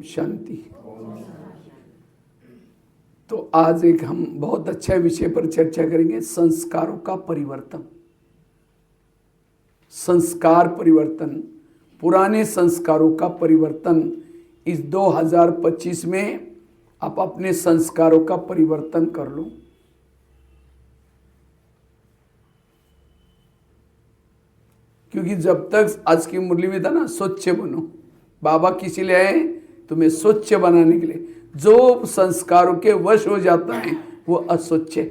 शांति। तो आज एक हम बहुत अच्छे विषय पर चर्चा करेंगे, संस्कारों का परिवर्तन। संस्कार परिवर्तन, पुराने संस्कारों का परिवर्तन। इस 2025 में आप अपने संस्कारों का परिवर्तन कर लो। क्योंकि जब तक आज की मुरली में था ना, स्वच्छ बनो, बाबा किसी लिए आए तुम्हें स्वच्छ बनाने के लिए। जो संस्कारों के वश हो जाता है वो अस्वच्छ है,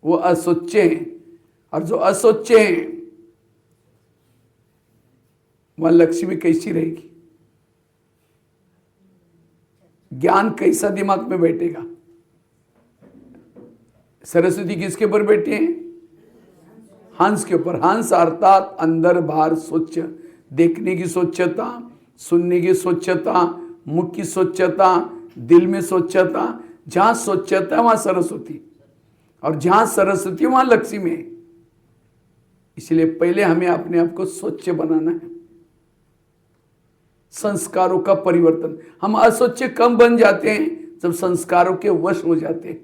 वो अस्वच्छ है। और जो अस्वच्छ है वह लक्ष्मी कैसी रहेगी, ज्ञान कैसा दिमाग में बैठेगा। सरस्वती किसके ऊपर बैठे हैं? हंस के ऊपर। हंस अर्थात अंदर बाहर स्वच्छ, देखने की स्वच्छता, सुनने की स्वच्छता, मुख की स्वच्छता, दिल में स्वच्छता। जहां स्वच्छता है वहां सरस्वती, और जहां सरस्वती वहां लक्ष्मी है। इसलिए पहले हमें अपने आप को स्वच्छ बनाना है। संस्कारों का परिवर्तन। हम अस्वच्छ कम बन जाते हैं जब संस्कारों के वश हो जाते हैं,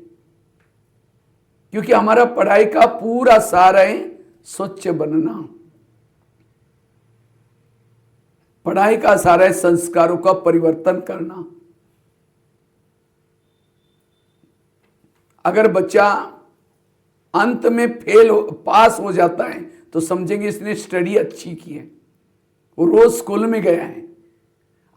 क्योंकि हमारा पढ़ाई का पूरा सार है स्वच्छ बनना। पढ़ाई का सारा है संस्कारों का परिवर्तन करना। अगर बच्चा अंत में पास हो जाता है तो समझेंगे इसने स्टडी अच्छी की है, वो रोज स्कूल में गया है।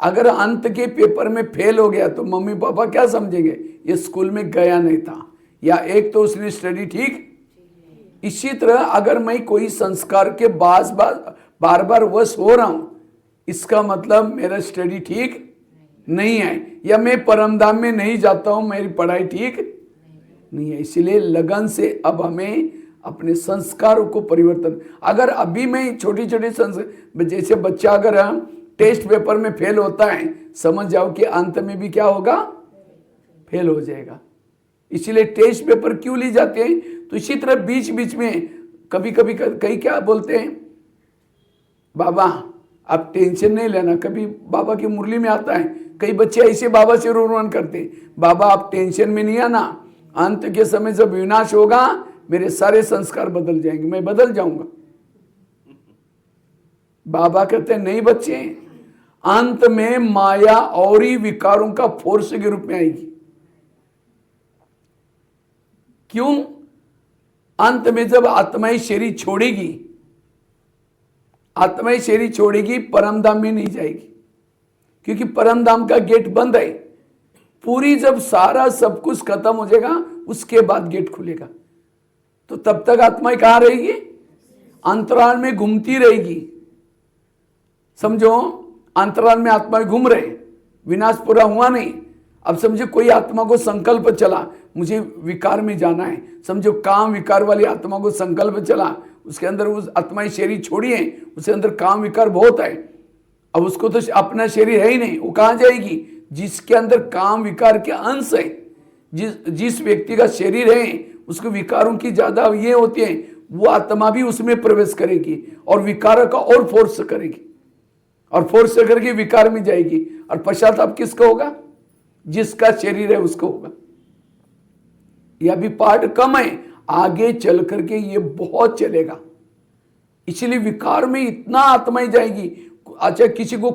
अगर अंत के पेपर में फेल हो गया तो मम्मी पापा क्या समझेंगे? ये स्कूल में गया नहीं था, या एक तो उसने स्टडी ठीक। इसी तरह अगर मैं कोई संस्कार के बार बार वश हो रहा हूं, इसका मतलब मेरा स्टडी ठीक नहीं है, या मैं परमधाम में नहीं जाता हूं, मेरी पढ़ाई ठीक नहीं है। इसलिए लगन से अब हमें अपने संस्कारों को परिवर्तन। अगर अभी मैं छोटी छोटी संस्कार, जैसे बच्चा अगर टेस्ट पेपर में फेल होता है, समझ जाओ कि अंत में भी क्या होगा? फेल हो जाएगा। इसलिए टेस्ट पेपर क्यों ली जाते हैं? तो इसी तरह बीच बीच में कभी कभी कई क्या बोलते हैं, बाबा आप टेंशन नहीं लेना। कभी बाबा की मुरली में आता है, कई बच्चे ऐसे बाबा से रोन करते, बाबा आप टेंशन में नहीं आना, अंत के समय जब विनाश होगा मेरे सारे संस्कार बदल जाएंगे, मैं बदल जाऊंगा। बाबा कहते हैं नहीं बच्चे, अंत में माया और ही विकारों का फोर्स के रूप में आएगी। क्यों? अंत में जब आत्माई शरीर छोड़ेगी, आत्माई शरीर छोड़ेगी, परमधाम में नहीं जाएगी, क्योंकि परमधाम का गेट बंद है। पूरी जब सारा सब कुछ खत्म हो जाएगा उसके बाद गेट खुलेगा। तो तब तक आत्माएं कहां रहेगी? अंतराल में घूमती रहेगी। समझो, अंतराल में आत्माएं घूम रहे, विनाश पूरा हुआ नहीं। अब समझो कोई आत्मा को संकल्प चला मुझे विकार में जाना है, समझो काम विकार वाली आत्मा को संकल्प चला, उसके अंदर उस आत्माई शरीर छोड़ी है, उसके अंदर काम विकार बहुत है। अब उसको तो अपना शरीर है ही नहीं, वो कहां जाएगी? जिसके अंदर काम विकार के अंश है, जिस व्यक्ति का शरीर है उसको विकारों की ज्यादा ये होती है, वो आत्मा भी उसमें प्रवेश करेगी और विकार का और फोर्स करेगी, और फोर्स करके विकार में जाएगी। और पश्चाताप किसका होगा? जिसका शरीर है उसको होगा। यह भी पार्ट कम है, आगे चल करके ये बहुत चलेगा। इसलिए विकार में इतना आत्माएं जाएगी। अच्छा, किसी को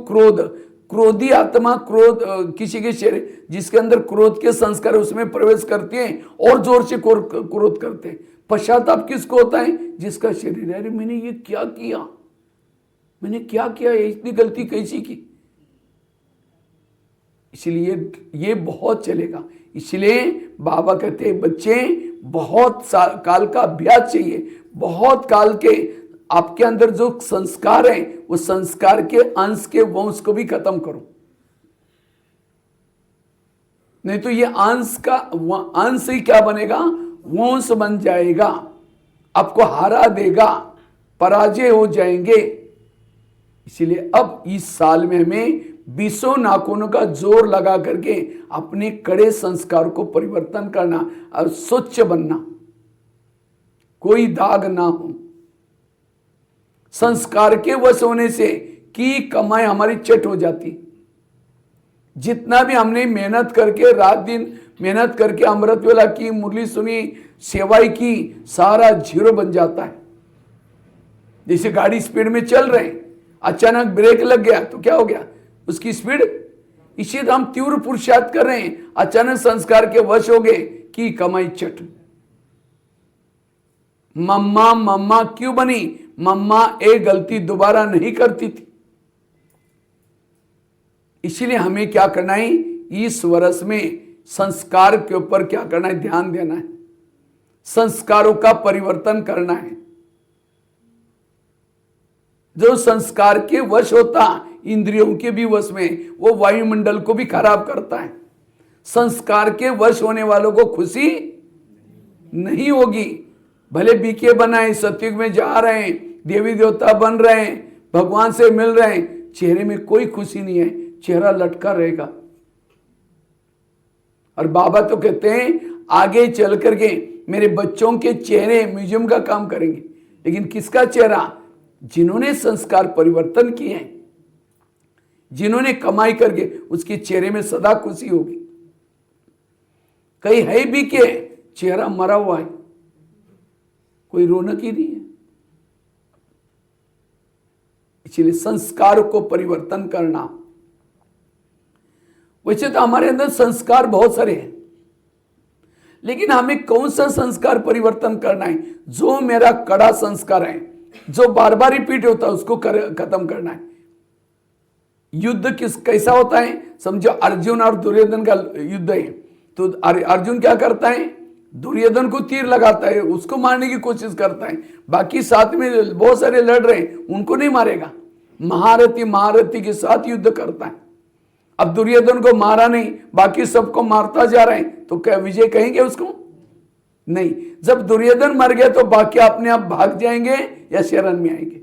क्रोधी आत्मा, क्रोध किसी के शरीर जिसके अंदर क्रोध के संस्कार उसमें प्रवेश करते हैं और जोर से क्रोध करते हैं। पश्चाताप किसको होता है? जिसका शरीर है, अरे मैंने ये क्या किया, मैंने क्या किया, इतनी गलती कैसी की। इसलिए ये बहुत चलेगा। इसलिए बाबा कहते हैं बच्चे बहुत काल का अभ्यास चाहिए, बहुत काल के आपके अंदर जो संस्कार है वो संस्कार के अंश के वंश को भी खत्म करो, नहीं तो ये अंश ही क्या बनेगा? वंश बन जाएगा, आपको हरा देगा, पराजय हो जाएंगे। इसलिए अब इस साल में हमें 20 नाखूनों का जोर लगा करके अपने कड़े संस्कार को परिवर्तन करना और स्वच्छ बनना, कोई दाग ना हो। संस्कार के वश होने से की कमाई हमारी चट हो जाती। जितना भी हमने मेहनत करके रात दिन मेहनत करके अमृत वेला की, मुरली सुनी, सेवाई की, सारा जीरो बन जाता है। जैसे गाड़ी स्पीड में चल रहे हैं, अचानक ब्रेक लग गया तो क्या हो गया, उसकी स्पीड। इसी तरह हम तीव्र पुरुषार्थ कर रहे हैं, अचानक संस्कार के वश हो गए कि कमाई चट। मम्मा मम्मा क्यों बनी? मम्मा एक गलती दोबारा नहीं करती थी। इसलिए हमें क्या करना है, इस वर्ष में संस्कार के ऊपर क्या करना है, ध्यान देना है, संस्कारों का परिवर्तन करना है। जो संस्कार के वश होता इंद्रियों के भी वश में, वो वायुमंडल को भी खराब करता है। संस्कार के वश होने वालों को खुशी नहीं होगी। भले बीके बनाए, सत्युग में जा रहे हैं, देवी देवता बन रहे हैं, भगवान से मिल रहे हैं, चेहरे में कोई खुशी नहीं है, चेहरा लटका रहेगा। और बाबा तो कहते हैं आगे चल करके मेरे बच्चों के चेहरे म्यूजियम का काम करेंगे। लेकिन किसका चेहरा? जिन्होंने संस्कार परिवर्तन किए हैं, जिन्होंने कमाई करके, उसके चेहरे में सदा खुशी होगी। कई है भी के चेहरा मरा हुआ है, कोई रौनक ही नहीं है। इसलिए संस्कार को परिवर्तन करना। वैसे तो हमारे अंदर संस्कार बहुत सारे हैं, लेकिन हमें कौन सा संस्कार परिवर्तन करना है? जो मेरा कड़ा संस्कार है, जो बार बार रिपीट होता है, उसको खत्म करना है। युद्ध कैसा होता है? समझो अर्जुन और दुर्योधन का युद्ध है, तो अर्जुन क्या करता है? दुर्योधन को तीर लगाता है, उसको मारने की कोशिश करता है। बाकी साथ में बहुत सारे लड़ रहे हैं, उनको नहीं मारेगा। महारथी के साथ युद्ध करता है। अब दुर्योधन को मारा नहीं, बाकी सबको मारता जा रहे हैं, तो क्या विजय कहेंगे उसको? नहीं। जब दुर्योधन मर गया तो बाकी अपने आप भाग जाएंगे या शरण में आएंगे।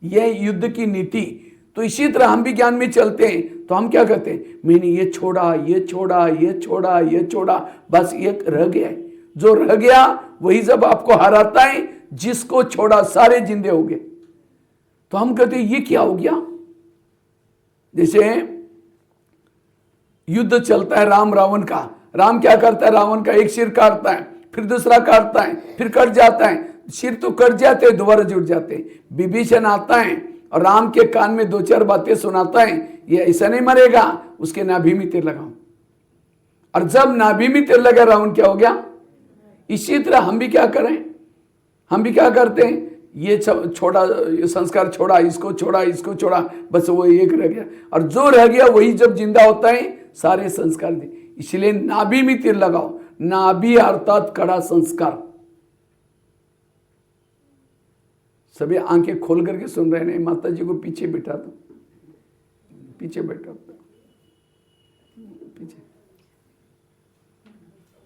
यह युद्ध की नीति। तो इसी तरह हम भी ज्ञान में चलते हैं, तो हम क्या कहते हैं? मैंने ये छोड़ा, ये छोड़ा, ये छोड़ा, ये छोड़ा, बस एक रह गया है। जो रह गया वही जब आपको हराता है, जिसको छोड़ा सारे जिंदे हो गए। तो हम कहते हैं ये क्या हो गया? जैसे युद्ध चलता है राम रावण का। राम क्या करता है? रावण का एक सिर काटता है, फिर दूसरा काटता है, फिर कट जाता है। सिर तो कट जाते हैं, दोबारा जुड़ जाते हैं। विभीषण आता है और राम के कान में दो चार बातें सुनाता है, ये ऐसा नहीं मरेगा, उसके नाभि में तीर लगाओ। और जब नाभि में तीर लगा रावण क्या हो गया? इसी तरह हम भी क्या करें? हम भी क्या करते हैं? ये छोड़ा, ये संस्कार छोड़ा, इसको छोड़ा, इसको छोड़ा, बस वो एक रह गया। और जो रह गया वही जब जिंदा होता है, सारे संस्कार दे। इसलिए नाभि में तीर लगाओ। नाभि अर्थात कड़ा संस्कार। सभी आंखें खोल करके सुन रहे हैं। माता जी को पीछे बिठा दो, पीछे बैठो, पीछे।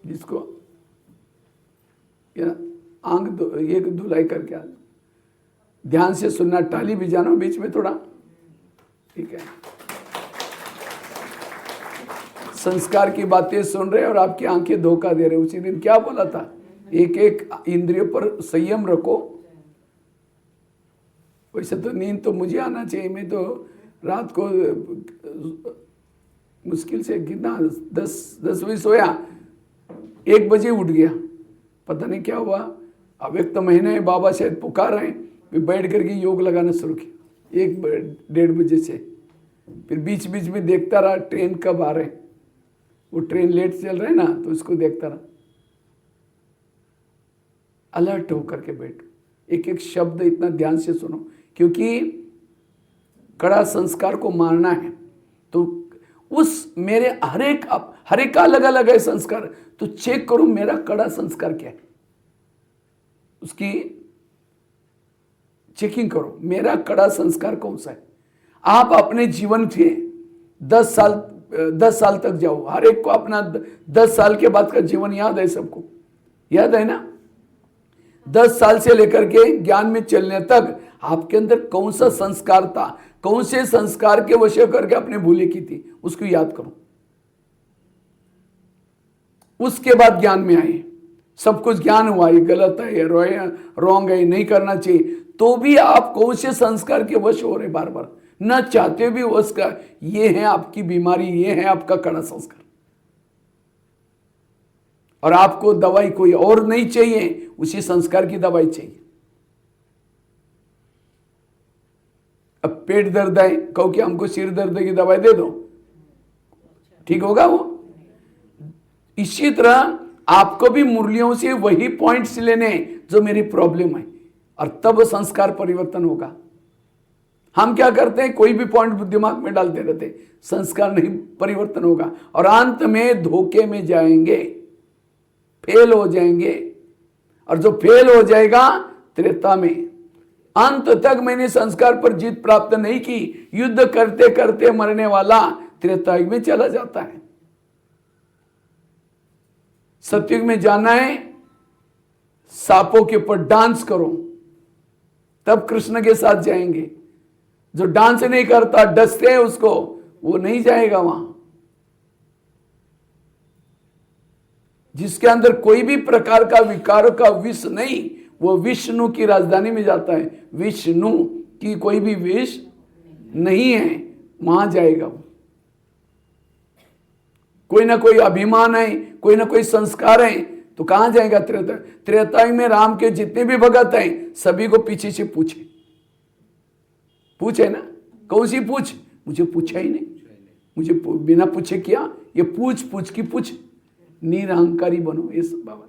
जिसको आंख एक धुलाई करके आ जाओ। ध्यान से सुनना, टाली भी जाना बीच में थोड़ा, ठीक है? संस्कार की बातें सुन रहे और आपकी आंखें धोखा दे रहे। उसी दिन क्या बोला था? एक एक इंद्रियों पर संयम रखो। वैसे तो नींद तो मुझे आना चाहिए, मैं तो रात को मुश्किल से कितना 10 बजे सोया, 1 बजे उठ गया। पता नहीं क्या हुआ। अब एक तो महीने बाबा शायद पुकार रहे हैं, फिर बैठ करके योग लगाना शुरू किया 1-1:30 बजे से। फिर बीच बीच में देखता रहा ट्रेन कब आ रहे, वो ट्रेन लेट चल रहे ना, तो उसको देखता रहा। अलर्ट होकर के बैठो, एक एक शब्द इतना ध्यान से सुनो, क्योंकि कड़ा संस्कार को मारना है। तो उस मेरे हर एक का अलग अलग है संस्कार, तो चेक करो मेरा कड़ा संस्कार क्या है, उसकी चेकिंग करो। मेरा कड़ा संस्कार कौन सा है? आप अपने जीवन से 10 साल तक जाओ, हर एक को अपना 10 साल के बाद का जीवन याद है, सबको याद है ना? 10 साल से लेकर के ज्ञान में चलने तक आपके अंदर कौन सा संस्कार था, कौन से संस्कार के वश करके आपने भूले की थी, उसको याद करो। उसके बाद ज्ञान में आए, सब कुछ ज्ञान हुआ, ये गलत है, ये रॉन्ग है, नहीं करना चाहिए, तो भी आप कौन से संस्कार के वश हो रहे बार बार, न चाहते भी उसका, ये है आपकी बीमारी, ये है आपका कड़ा संस्कार, और आपको दवाई कोई और नहीं चाहिए, उसी संस्कार की दवाई चाहिए। अब पेट दर्द है, कहो कि हमको सिर दर्द की दवाई दे दो, ठीक होगा वो? इसी तरह आपको भी मुरलियों से वही पॉइंट्स लेने जो मेरी प्रॉब्लम है, और तब संस्कार परिवर्तन होगा। हम क्या करते हैं, कोई भी पॉइंट दिमाग में डालते रहते, संस्कार नहीं परिवर्तन होगा, और अंत में धोखे में जाएंगे, फेल हो जाएंगे। और जो फेल हो जाएगा त्रेता में, अंत तक मैंने संस्कार पर जीत प्राप्त नहीं की, युद्ध करते करते मरने वाला त्रेतायुग में चला जाता है। सतयुग में जाना है, सांपों के ऊपर डांस करो, तब कृष्ण के साथ जाएंगे। जो डांस नहीं करता, डसते हैं उसको, वो नहीं जाएगा वहां। जिसके अंदर कोई भी प्रकार का विकार का विष नहीं, वो विष्णु की राजधानी में जाता है। विष्णु की कोई भी विष नहीं है, वहां जाएगा वो। कोई ना कोई अभिमान है, कोई ना कोई संस्कार है, तो कहां जाएगा? त्रेता। त्रेतायुग में राम के जितने भी भगत हैं, सभी को पीछे से पूछे ना, कौन सी पूछ? मुझे पूछा ही नहीं, मुझे बिना पूछे किया, ये पूछ की पूछ, निरहंकारी बनो। ये बाबा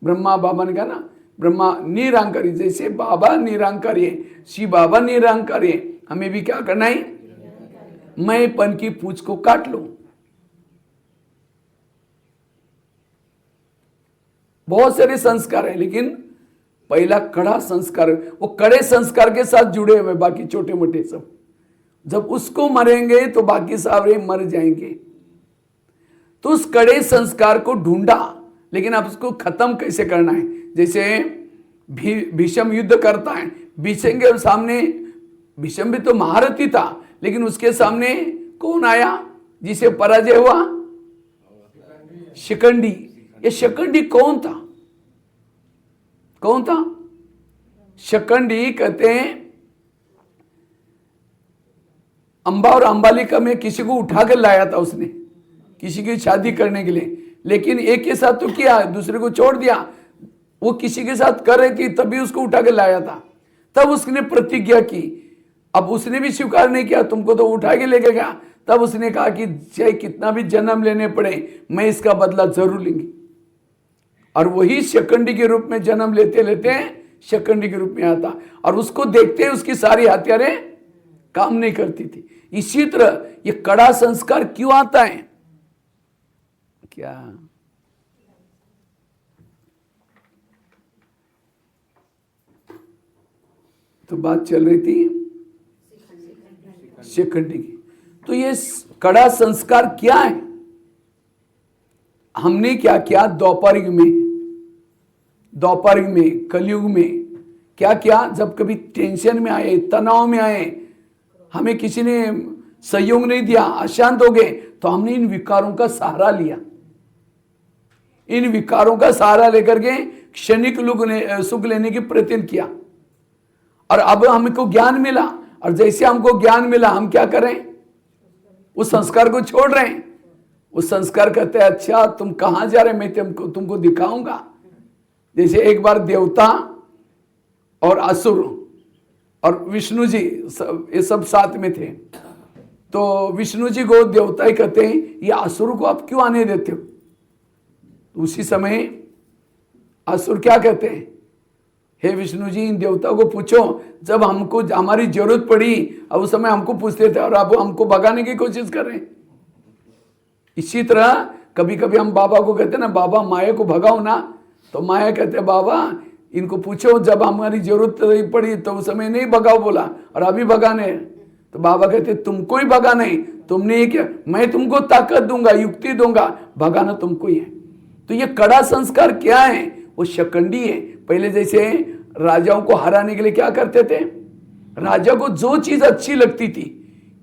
ब्रह्मा बाबा ने कहा ना, ब्रह्मा निरहंकारी, जैसे बाबा निरहंकारी है, शिव बाबा निरहंकारी है, हमें भी क्या करना है? मैंपन की पूछ को काट लो। बहुत सारे संस्कार है, लेकिन पहला कड़ा संस्कार, वो कड़े संस्कार के साथ जुड़े हुए, बाकी छोटे मोटे सब, जब उसको मरेंगे तो बाकी सारे मर जाएंगे। तो उस कड़े संस्कार को ढूंढा, लेकिन अब उसको खत्म कैसे करना है? जैसे भीष्म युद्ध करता है, भीष्म के सामने, भीष्म भी तो महारथी था, लेकिन उसके सामने कौन आया जिसे पराजय हुआ? शिखंडी। ये शिखंडी कौन था? शिखंडी कहते हैं अंबा और अंबालिका में किसी को उठा कर लाया था उसने, किसी की शादी करने के लिए, लेकिन एक के साथ तो किया, दूसरे को छोड़ दिया। वो किसी के साथ कर रही थी, तभी उसको उठा के लाया था। तब उसने प्रतिज्ञा की, अब उसने भी स्वीकार नहीं किया, तुमको तो उठा के लेके गया। तब उसने कहा कि चाहे कितना भी जन्म लेने पड़े, मैं इसका बदला जरूर लूंगी। और वही शिखंडी के रूप में जन्म लेते लेते शिखंडी के रूप में आता, और उसको देखते उसकी सारी हथियारें काम नहीं करती थी। इसी तरह ये कड़ा संस्कार क्यों आता है? क्या तो बात चल रही थी शिखंडी की। तो ये कड़ा संस्कार क्या है? हमने क्या किया द्वापर युग में, कलयुग में क्या किया? जब कभी टेंशन में आए, तनाव में आए, हमें किसी ने सहयोग नहीं दिया, अशांत हो गए, तो हमने इन विकारों का सहारा लिया। इन विकारों का सहारा लेकर के क्षणिक सुख लेने की प्रयत्न किया, और अब हमको ज्ञान मिला, और जैसे हमको ज्ञान मिला, हम क्या करें? उस संस्कार को छोड़ रहे हैं। उस संस्कार कहते हैं, अच्छा तुम कहां जा रहे, मैं तुमको दिखाऊंगा। जैसे एक बार देवता और असुर और विष्णु जी ये सब साथ में थे, तो विष्णु जी को देवता ही कहते हैं, ये असुर को आप क्यों आने देते हो? उसी समय असुर क्या कहते हैं, हे विष्णु जी, इन देवताओं को पूछो, जब हमको हमारी जरूरत पड़ी, अब उस समय हमको पूछते थे, और अब हमको भगाने की कोशिश कर रहे हैं। इसी तरह कभी कभी हम बाबा को कहते हैं ना, बाबा माया को भगाओ ना, तो माया कहते हैं, बाबा इनको पूछो, जब हमारी जरूरत पड़ी तो उस समय नहीं भगाओ बोला, और अभी भगाने। तो बाबा कहते तुमको ही भगाना है, तुमने ये क्या, मैं तुमको ताकत दूंगा, युक्ति दूंगा, भगाना तुमको ही है। तो ये कड़ा संस्कार क्या है? वो शिखंडी है। पहले जैसे राजाओं को हराने के लिए क्या करते थे? राजा को जो चीज अच्छी लगती थी,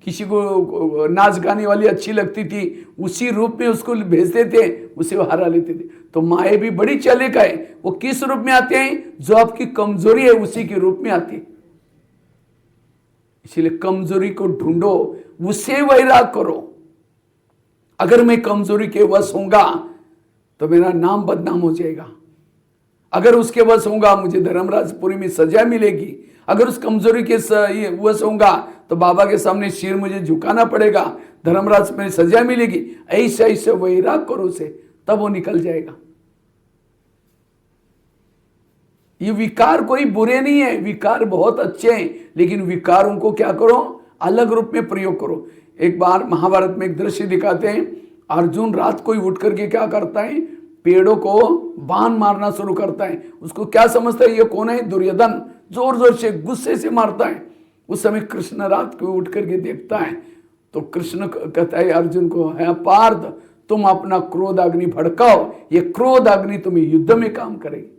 किसी को नाच गाने वाली अच्छी लगती थी, उसी रूप में उसको भेजते थे, उसे वो हरा लेते थे। तो माया भी बड़ी चालाक है, वो किस रूप में आते हैं? जो आपकी कमजोरी है उसी के रूप में आती है। इसलिए कमजोरी को ढूंढो, उसे वैराग करो। अगर मैं कमजोरी के वश होऊंगा तो मेरा नाम बदनाम हो जाएगा। अगर उसके वश होऊंगा मुझे धर्मराजपुरी में सजा मिलेगी। अगर उस कमजोरी के वश होऊंगा तो बाबा के सामने सिर मुझे झुकाना पड़ेगा, धर्मराज में सजा मिलेगी। ऐसे ऐसे वैराग करो उसे, तब वो निकल जाएगा। ये विकार कोई बुरे नहीं है, विकार बहुत अच्छे हैं, लेकिन विकारों को क्या करो, अलग रूप में प्रयोग करो। एक बार महाभारत में एक दृश्य दिखाते हैं, अर्जुन रात को ही उठ करके क्या करता है, पेड़ों को बाण मारना शुरू करता है। उसको क्या समझता है, ये कौन है, दुर्योधन, जोर जोर से गुस्से से मारता है। उस समय कृष्ण रात को उठ करके देखता है तो कृष्ण कहता है अर्जुन को, है पार्थ, तुम अपना क्रोध अग्नि भड़काओ, ये क्रोध अग्नि तुम्हें युद्ध में काम करेगी।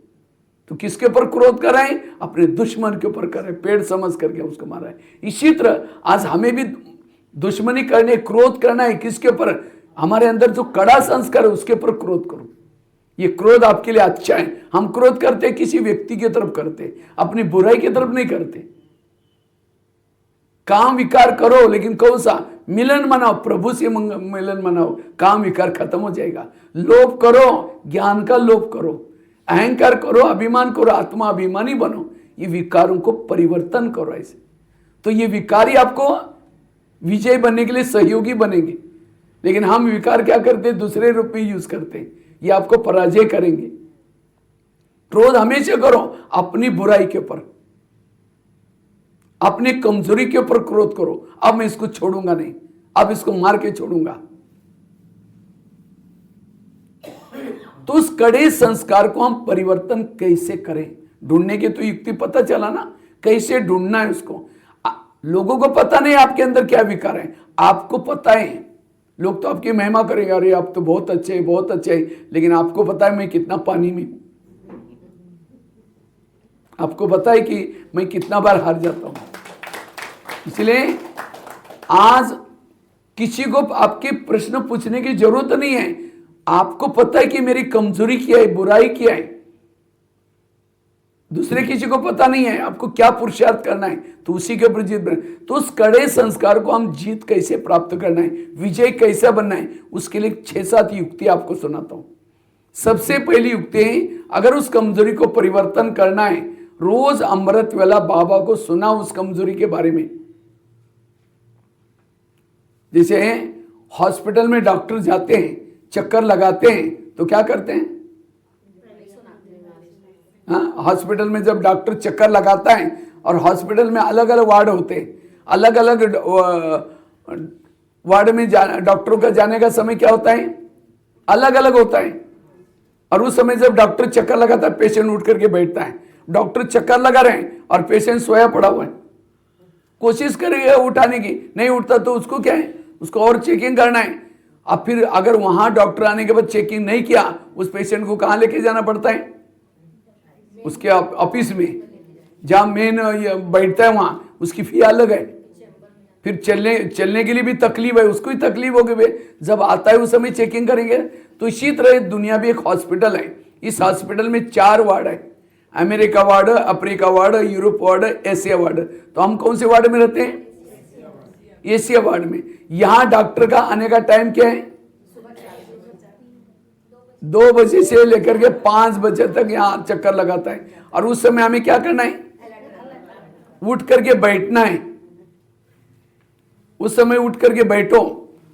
तो किसके ऊपर क्रोध कर रहे हैं, अपने दुश्मन के ऊपर कर रहे हैं, पेड़ समझ करके उसको मारा है। इसी तरह आज हमें भी दुश्मनी करने, क्रोध करना है, किसके ऊपर, हमारे अंदर जो कड़ा संस्कार है उसके ऊपर क्रोध करो। ये क्रोध आपके लिए अच्छा है। हम क्रोध करते किसी व्यक्ति की तरफ करते, अपनी बुराई की तरफ नहीं करते। काम विकार करो, लेकिन कौन सा, मिलन मनाओ, प्रभु से मिलन मनाओ, काम विकार खत्म हो जाएगा। लोभ करो, ज्ञान का लोभ करो, अहंकार करो, अभिमान करो, आत्मा अभिमानी बनो। ये विकारों को परिवर्तन करो ऐसे, तो ये विकारी आपको विजय बनने के लिए सहयोगी बनेंगे। लेकिन हम विकार क्या करते हैं, दूसरे रूप में यूज करते हैं, ये आपको पराजय करेंगे। क्रोध हमेशा करो अपनी बुराई के ऊपर, अपनी कमजोरी के ऊपर क्रोध करो। अब मैं इसको छोड़ूंगा नहीं, अब इसको मार के छोड़ूंगा। तो उस कड़े संस्कार को हम परिवर्तन कैसे करें, ढूंढने की तो युक्ति पता चला ना, कैसे ढूंढना है उसको। लोगों को पता नहीं आपके अंदर क्या विकार है, आपको पता है। लोग तो आपकी महिमा करेंगे, अरे आप तो बहुत अच्छे हैं, बहुत अच्छे हैं, लेकिन आपको पता है मैं कितना पानी में हूं, आपको पता है कि मैं कितना बार हार जाता हूं। इसलिए आज किसी को आपके प्रश्न पूछने की जरूरत नहीं है, आपको पता है कि मेरी कमजोरी क्या है, बुराई क्या है। दूसरे किसी को पता नहीं है आपको क्या पुरुषार्थ करना है, तो उसी के ऊपर जीत बने। तो उस कड़े संस्कार को हम जीत कैसे प्राप्त करना है, विजय कैसा बनना है, उसके लिए 6-7 युक्ति आपको सुनाता हूं। सबसे पहली युक्ति है, अगर उस कमजोरी को परिवर्तन करना है, रोज अमृत वेला बाबा को सुना उस कमजोरी के बारे में। जैसे हॉस्पिटल में डॉक्टर जाते हैं, चक्कर लगाते हैं, तो क्या करते हैं, हॉस्पिटल में जब डॉक्टर चक्कर लगाता है, और हॉस्पिटल में अलग अलग वार्ड होते हैं, अलग अलग वार्ड में डॉक्टरों का जाने का समय क्या होता है, अलग अलग होता है। और उस समय जब डॉक्टर चक्कर लगाता है, पेशेंट उठ करके बैठता है। डॉक्टर चक्कर लगा रहे हैं और पेशेंट सोया पड़ा हुआ है, कोशिश करेगा उठाने की, नहीं उठता तो उसको क्या है, उसको और चेकिंग करना है। अब फिर अगर वहां डॉक्टर आने के बाद चेकिंग नहीं किया, उस पेशेंट को कहां लेके जाना पड़ता है, उसके ऑफिस में, जहां मेन बैठता है वहां उसकी फी अलग है। फिर चलने के लिए भी तकलीफ है, उसको ही तकलीफ होगी भाई, जब आता है उस समय चेकिंग करेंगे। तो इसी तरह दुनिया भी एक हॉस्पिटल है, इस हॉस्पिटल में 4 वार्ड है, America ward, Africa ward, Europe ward, Asia ward. तो हम कौन से वार्ड में रहते हैं, एशिया वार्ड में। यहां डॉक्टर का आने का टाइम क्या है, 2 बजे से लेकर के 5 बजे तक यहां चक्कर लगाता है। और उस समय हमें क्या करना है, उठ करके बैठना है। उस समय उठ करके बैठो,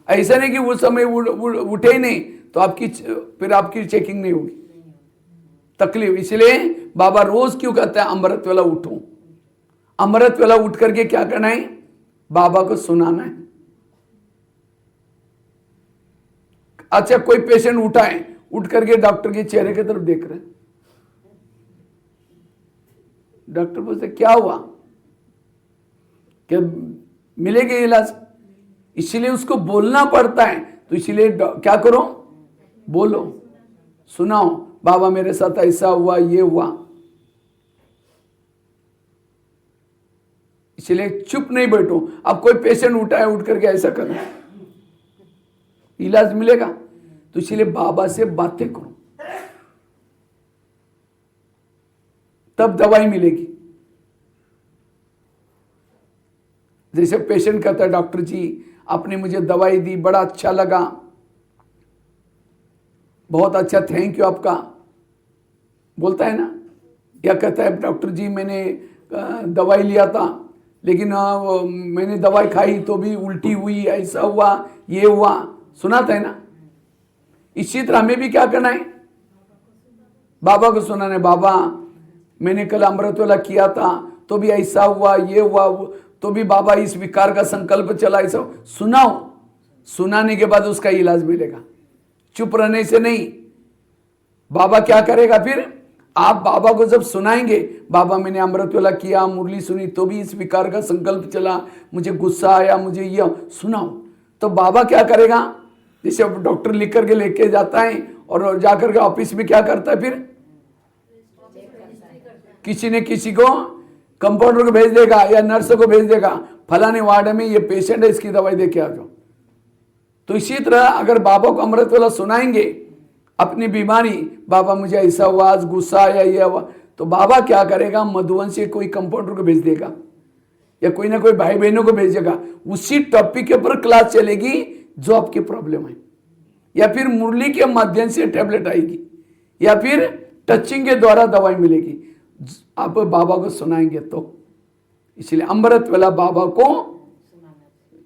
ऐसा नहीं कि उस समय उठे ही नहीं तो फिर आपकी चेकिंग नहीं होगी, तकलीफ। इसलिए बाबा रोज क्यों कहता है अमृत वेला उठो, अमृत वेला उठ करके क्या करना है, बाबा को सुनाना है। अच्छा, कोई पेशेंट उठा है, उठ करके डॉक्टर के चेहरे की तरफ देख रहे हैं, डॉक्टर पूछते क्या हुआ, क्या मिलेगा इलाज, इसीलिए उसको बोलना पड़ता है। तो इसीलिए क्या करो, बोलो, सुनाओ, बाबा मेरे साथ ऐसा हुआ, ये हुआ। इसलिए चुप नहीं बैठो। अब कोई पेशेंट उठा है, उठ करके ऐसा करो, इलाज मिलेगा। तो इसलिए बाबा से बातें करो, तब दवाई मिलेगी। जैसे पेशेंट कहता है डॉक्टर जी आपने मुझे दवाई दी, बड़ा अच्छा लगा, बहुत अच्छा, थैंक यू आपका, बोलता है ना। या कहता है डॉक्टर जी मैंने दवाई लिया था लेकिन मैंने दवाई खाई तो भी उल्टी हुई, ऐसा हुआ, ये हुआ, सुनाता है ना। इसी तरह हमें भी क्या करना है, बाबा को सुनाना है। बाबा मैंने कल अमृत वाला किया था तो भी ऐसा हुआ, ये हुआ, तो भी बाबा इस विकार का संकल्प चला, ऐसा सुनाओ। सुनाने के बाद उसका इलाज मिलेगा, चुप रहने से नहीं। बाबा क्या करेगा फिर, आप बाबा को जब सुनाएंगे, बाबा मैंने अमृत वाला किया, मुरली सुनी तो भी इस विकार का संकल्प चला, मुझे गुस्सा आया, मुझे यह सुनाओ, तो बाबा क्या करेगा, जैसे डॉक्टर लिख करके लेके जाता है और जाकर के ऑफिस में क्या करता है, फिर किसी ने किसी को कंपाउंडर को भेज देगा या नर्स को भेज देगा, फलाने वार्ड में ये पेशेंट है, इसकी दवाई दे के आ जाओ। तो इसी तरह अगर बाबा को अमृत वाला सुनाएंगे अपनी बीमारी, बाबा मुझे ऐसा हुआ, आज गुस्सा आया, ये हुआ, तो बाबा क्या करेगा, मधुबन से कोई कंपाउंडर को भेज देगा या कोई ना कोई भाई बहनों को भेजेगा, उसी टॉपिक के ऊपर क्लास चलेगी जो आपकी प्रॉब्लम है, या फिर मुरली के माध्यम से टैबलेट आएगी, या फिर टचिंग के द्वारा दवाई मिलेगी। आप बाबा को सुनाएंगे तो, इसलिए अमृत वाला बाबा को।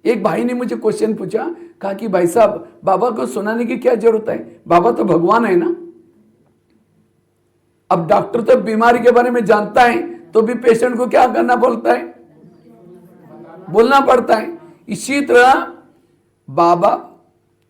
एक भाई ने मुझे क्वेश्चन पूछा, कहा कि भाई साहब बाबा को सुनाने की क्या जरूरत है, बाबा तो भगवान है ना। अब डॉक्टर तो बीमारी के बारे में जानता है तो भी पेशेंट को क्या करना बोलता है, बोलना पड़ता है। इसी तरह बाबा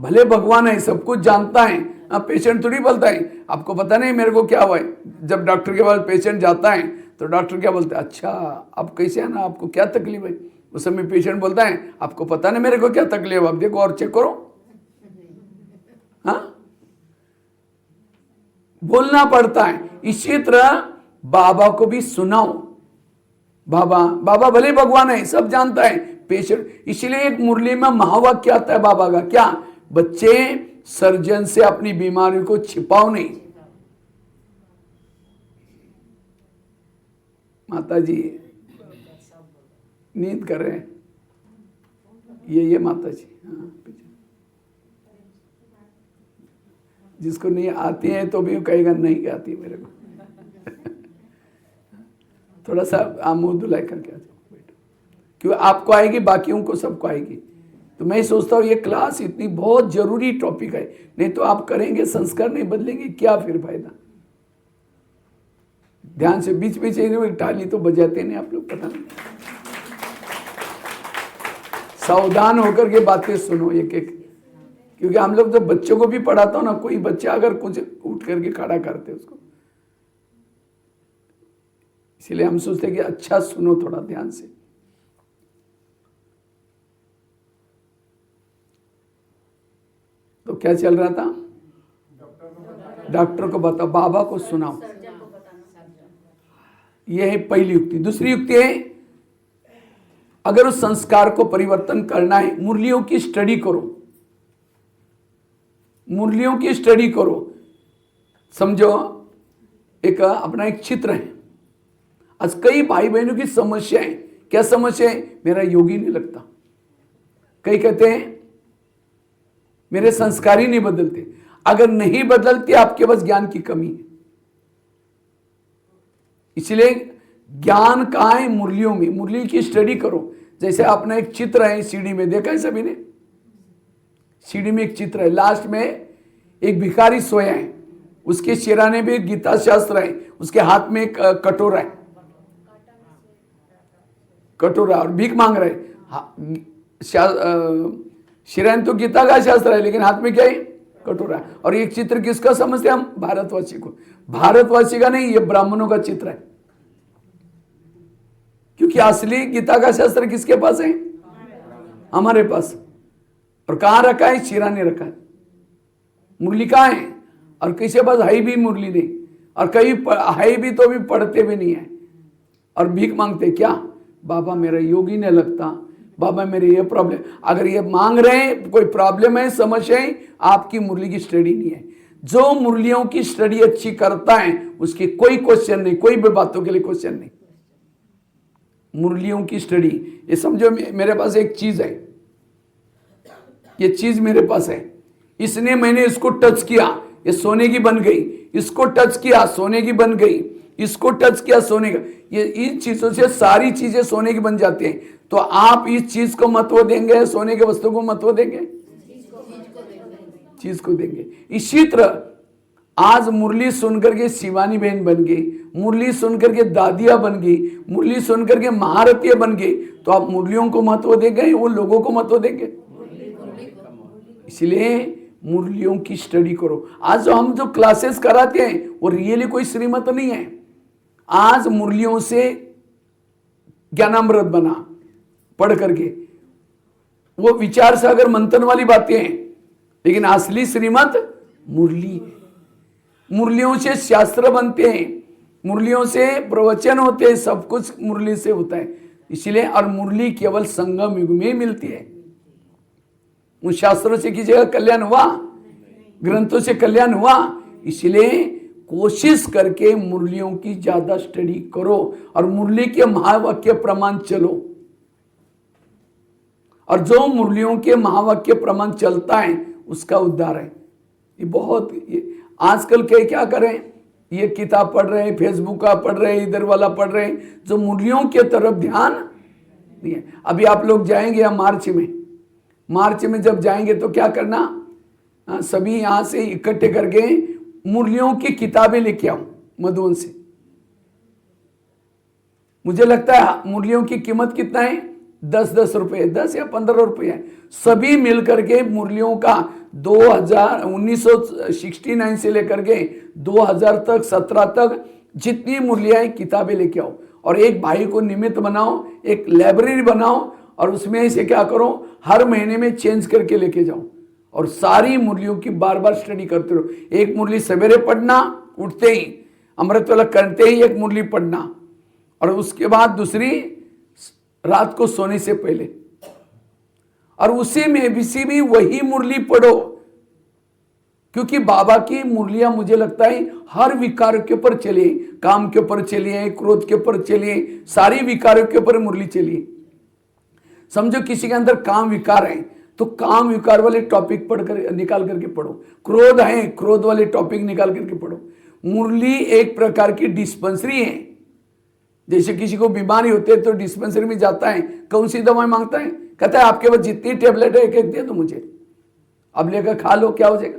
भले भगवान है, सब कुछ जानता है, पेशेंट थोड़ी बोलता है आपको पता नहीं मेरे को क्या हुआ है। जब डॉक्टर के पास पेशेंट जाता है तो डॉक्टर क्या बोलता है, अच्छा आप कैसे है ना, आपको क्या तकलीफ है। उस समय पेशेंट बोलता है आपको पता नहीं मेरे को क्या तकलीफ है, आप देखो और चेक करो। हाँ, बोलना पड़ता है। इसी तरह बाबा को भी सुनाओ। बाबा भले भगवान है, सब जानता है, पेशेंट। इसलिए एक मुरली में महावाक्य आता है बाबा का, क्या, बच्चे सर्जन से अपनी बीमारी को छिपाओ नहीं। माता जी नींद कर रहे हैं, ये माता जी। हाँ, जिसको नहीं आती है तो भी कहेगा नहीं आती मेरे को। थोड़ा सा आप मुंह धुलाई करके आ जाओ बेटा, क्योंकि आपको आएगी, बाकियों को सबको आएगी। तो मैं सोचता हूँ ये क्लास इतनी बहुत जरूरी टॉपिक है, नहीं तो आप करेंगे संस्कार नहीं बदलेंगे, क्या फिर फायदा। ध्यान से बीच बीच टाली तो बजाते नहीं आप लोग, पता नहीं। सावधान होकर के बातें सुनो एक एक, क्योंकि हम लोग तो बच्चों को भी पढ़ाता हूं ना, कोई बच्चा अगर कुछ उठ करके खड़ा करते उसको, इसलिए हम सोचते कि अच्छा सुनो थोड़ा ध्यान से। तो क्या चल रहा था, डॉक्टर को बताओ, बाबा को सुनाओ। यह है पहली युक्ति। दूसरी युक्ति है, अगर उस संस्कार को परिवर्तन करना है, मुरलियों की स्टडी करो, मुरलियों की स्टडी करो। समझो एक अपना एक चित्र है, आज कई भाई बहनों की समस्या है। क्या समस्या है, मेरा योगी नहीं लगता, कई कहते हैं मेरे संस्कार ही नहीं बदलते। अगर नहीं बदलते आपके पास ज्ञान की कमी है। इसलिए ज्ञान कहाँ है, मुरलियों में। मुरली की स्टडी करो। जैसे अपना एक चित्र है सीढ़ी में, देखा है सभी ने, सीढ़ी में एक चित्र है, लास्ट में एक भिखारी सोया है, उसके सिराने में एक गीता शास्त्र है, उसके हाथ में एक कटोरा है, कटोरा, और भीख मांग रहे। सिराने तो गीता का शास्त्र है, लेकिन हाथ में क्या है, कटोरा। और एक चित्र किसका समझते हैं हम, भारतवासी को। भारतवासी का नहीं, ये ब्राह्मणों का चित्र है, क्योंकि असली गीता का शास्त्र किसके पास है, हमारे पास। और कहां रखा है, सिराने रखा है। मुरली कहां है, और किसी पास है भी मुरली नहीं, और कई है भी तो भी पढ़ते भी नहीं है, और भीख मांगते। क्या, बाबा मेरा योगी नहीं लगता, बाबा मेरे ये प्रॉब्लम। अगर ये मांग रहे हैं, कोई प्रॉब्लम है, समस्या है, आपकी मुरली की स्टडी नहीं है। जो मुरलियों की स्टडी अच्छी करता है उसकी कोई क्वेश्चन नहीं, कोई भी बातों के लिए क्वेश्चन नहीं। मुरलियों की स्टडी। ये समझो मेरे पास एक चीज है, ये चीज मेरे पास है, इसने मैंने इसको टच किया, ये सोने की बन गई, इसको टच किया सोने की बन गई, इसको टच किया सोने का, ये इन चीजों से सारी चीजें सोने की बन जाती हैं। तो आप इस चीज को महत्व देंगे, सोने के वस्तु को महत्व देंगे, चीज को देंगे। इसी तरह आज मुरली सुनकर के शिवानी बहन बन गई, मुरली सुनकर के दादिया बन गई, मुरली सुनकर के महारथिया बन गई, तो आप मुरलियों को महत्व देंगे, वो लोगों को महत्व देंगे। इसलिए मुरलियों की स्टडी करो। आज जो हम जो क्लासेस कराते हैं वो रियली कोई श्रीमत नहीं है। आज मुरलियों से ज्ञानामृत बना पढ़ करके, वो विचार सागर मंथन वाली बातें हैं, लेकिन असली श्रीमत मुरली है। मुरलियों से शास्त्र बनते हैं, मुरलियों से प्रवचन होते हैं, सब कुछ मुरली से होता है। इसलिए और मुरली केवल संगम युग में मिलती है। उन शास्त्रों से किसी का कल्याण हुआ, ग्रंथों से कल्याण हुआ। इसलिए कोशिश करके मुरलियों की ज्यादा स्टडी करो और मुरली के महावाक्य प्रमाण चलो। और जो मुरलियों के महावाक्य प्रमाण चलता है उसका उद्धार है। ये बहुत आजकल के क्या करें, ये किताब पढ़ रहे हैं, फेसबुक का पढ़ रहे हैं, इधर वाला पढ़ रहे हैं, जो मुरलियों के तरफ ध्यान नहीं है। अभी आप लोग जाएंगे मार्च में जब जाएंगे तो क्या करना, सभी यहां से इकट्ठे करके मुरलियों की किताबें लेके आओ मधुबन से। मुझे लगता है मुरलियों की कीमत कितना है, 10 रुपए, 10 या 15 रुपए है। सभी मिलकर के मुरलियों का 1969 से लेकर के 2000 तक 17 तक जितनी मुरलियां किताबें लेके आओ और एक भाई को निमित्त बनाओ, एक लाइब्रेरी बनाओ और उसमें से क्या करो, हर महीने में चेंज करके लेके जाओ और सारी मुरलियों की बार बार स्टडी करते रहो। एक मुरली सवेरे पढ़ना, उठते ही अमृत वाला करते ही एक मुरली पढ़ना, और उसके बाद दूसरी रात को सोने से पहले, और उसी में भी वही मुरली पढ़ो। क्योंकि बाबा की मुरलियां मुझे लगता है हर विकार के ऊपर चलिए, काम के ऊपर चलिए, क्रोध के ऊपर चलिए, सारी विकारों के ऊपर मुरली चलिए। समझो किसी के अंदर काम विकार है तो काम विकार वाले टॉपिक पढ़कर निकाल करके पढ़ो, क्रोध है क्रोध वाले टॉपिक निकाल करके पढ़ो। मुरली एक प्रकार की डिस्पेंसरी है। जैसे किसी को बीमारी होती है तो डिस्पेंसरी में जाता है, कौन सी दवाई मांगता है, कहता है आपके पास जितनी टेबलेट है एक दे दो मुझे, अब लेकर खा लो, क्या हो जाएगा।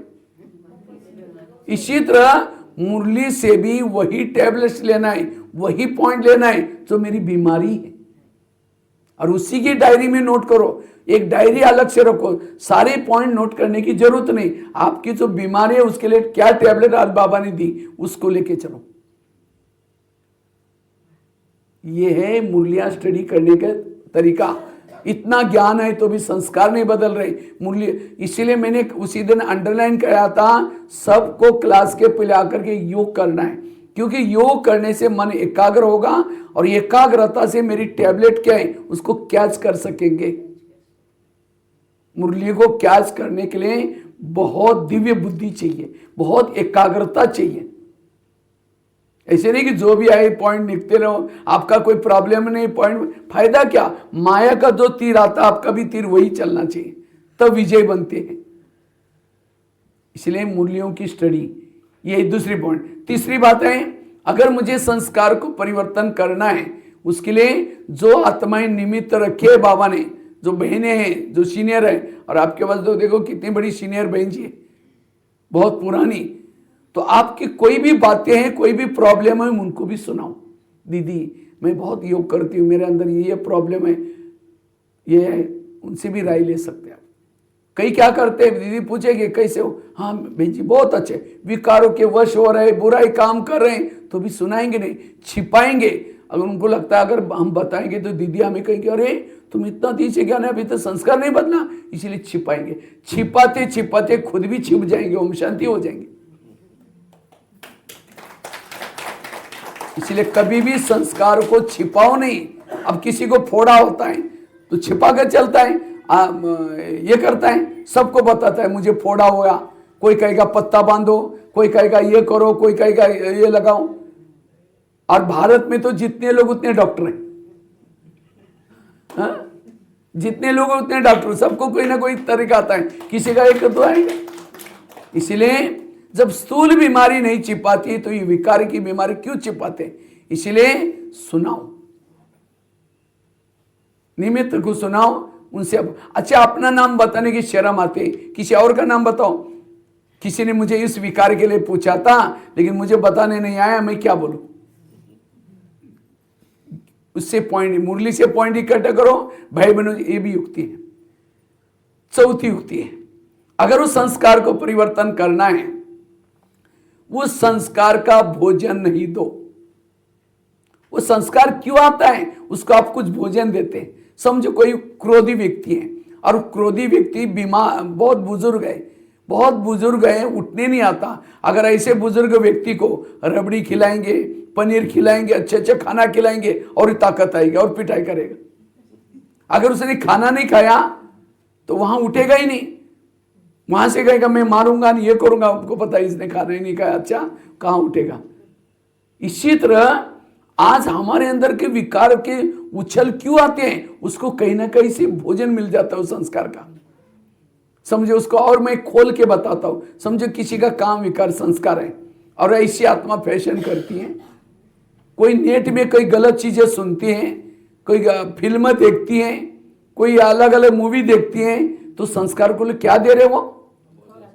इसी तरह मुरली से भी वही टेबलेट्स लेना है, वही पॉइंट लेना है जो मेरी बीमारी है, और उसी की डायरी में नोट करो। एक डायरी अलग से रखो, सारे पॉइंट नोट करने की जरूरत नहीं। आपकी जो बीमारी है उसके लिए क्या टेबलेट आज बाबा ने दी उसको लेके चलो। ये है मुरलियां स्टडी करने का तरीका। इतना ज्ञान है तो भी संस्कार नहीं बदल रहे मुरली। इसीलिए मैंने उसी दिन अंडरलाइन किया था, सबको क्लास के पहले आकर के योग करना है, क्योंकि योग करने से मन एकाग्र होगा और एकाग्रता से मेरी टैबलेट क्या है उसको कैच कर सकेंगे। मुरली को कैच करने के लिए बहुत दिव्य बुद्धि चाहिए, बहुत एकाग्रता चाहिए। ऐसे नहीं कि जो भी आए पॉइंट लिखते रहो, आपका कोई प्रॉब्लम नहीं, पॉइंट फायदा क्या। माया का जो तीर आता आपका भी तीर वही चलना चाहिए, तब विजय बनते हैं। इसलिए मुरलियों की स्टडी, ये दूसरी पॉइंट। तीसरी बात है, अगर मुझे संस्कार को परिवर्तन करना है उसके लिए जो आत्माएं निमित्त रखे बाबा ने, जो बहनें हैं, जो सीनियर है, और आपके पास तो देखो कितनी बड़ी सीनियर बहन जी है, बहुत पुरानी, तो आपकी कोई भी बातें हैं, कोई भी प्रॉब्लम है, उनको भी सुनाओ। दीदी मैं बहुत योग करती हूँ, मेरे अंदर ये प्रॉब्लम है, ये है, उनसे भी राय ले सकते हैं आप। कई क्या करते हैं, दीदी पूछेंगे कैसे हो, हाँ बहन जी बहुत अच्छे, विकारों के वश हो रहे, बुराई काम कर रहे हैं, तो भी सुनाएंगे नहीं, छिपाएंगे। अगर उनको लगता है अगर हम बताएंगे तो दीदी हमें कहेंगे अरे तुम इतना दीजिए ज्ञान है, अभी तो संस्कार नहीं बदला, इसीलिए छिपाएंगे। छिपाते छिपाते खुद भी छिप जाएंगे, ओम शांति हो जाएंगे। इसलिए कभी भी संस्कार को छिपाओ नहीं। अब किसी को फोड़ा होता है तो छिपा कर चलता है, ये करता है, सबको बताता है मुझे फोड़ा हुआ, कोई कहेगा पत्ता बांधो, कोई कहेगा ये करो, कोई कहेगा ये लगाओ। और भारत में तो जितने लोग उतने डॉक्टर हैं, हाँ? जितने लोग हैं उतने डॉक्टर, सबको कोई ना कोई तरीका आता है, किसी का एक तो आएगा। इसलिए जब स्थूल बीमारी नहीं छिपाती तो ये विकार की बीमारी क्यों छिपाते? इसलिए सुनाओ, निमित्त को सुनाओ उनसे। अच्छा, अपना नाम बताने की शर्म आती, किसी और का नाम बताओ। किसी ने मुझे इस विकार के लिए पूछा था लेकिन मुझे बताने नहीं आया, मैं क्या बोलूं? उससे पॉइंट, मुरली से पॉइंट इकट्ठा करो भाई बहनों, ये भी युक्ति है। चौथी युक्ति है, अगर उस संस्कार को परिवर्तन करना है, वो संस्कार का भोजन नहीं दो। वो संस्कार क्यों आता है, उसको आप कुछ भोजन देते हैं। समझो कोई क्रोधी व्यक्ति है और क्रोधी व्यक्ति बीमार, बहुत बुजुर्ग है, उठने नहीं आता। अगर ऐसे बुजुर्ग व्यक्ति को रबड़ी खिलाएंगे, पनीर खिलाएंगे, अच्छे खाना खिलाएंगे और ताकत आएगी और पिटाई करेगा। अगर उसने खाना नहीं खाया तो वहां उठेगा ही नहीं, वहां से कहेगा मैं मारूंगा नहीं, ये करूंगा। आपको पता है इसने खाना ही नहीं खाया, अच्छा कहां उठेगा? इसी तरह आज हमारे अंदर के विकार के उछल क्यों आते हैं, उसको कहीं ना कहीं से भोजन मिल जाता है उस संस्कार का। समझो उसको, और मैं खोल के बताता हूं। समझो किसी का काम विकार संस्कार है और ऐसी आत्मा फैशन करती है, कोई नेट में कोई गलत चीजें सुनती हैं, कोई फिल्म देखती हैं, कोई अलग अलग मूवी देखती हैं, तो संस्कार को क्या दे रहे? वो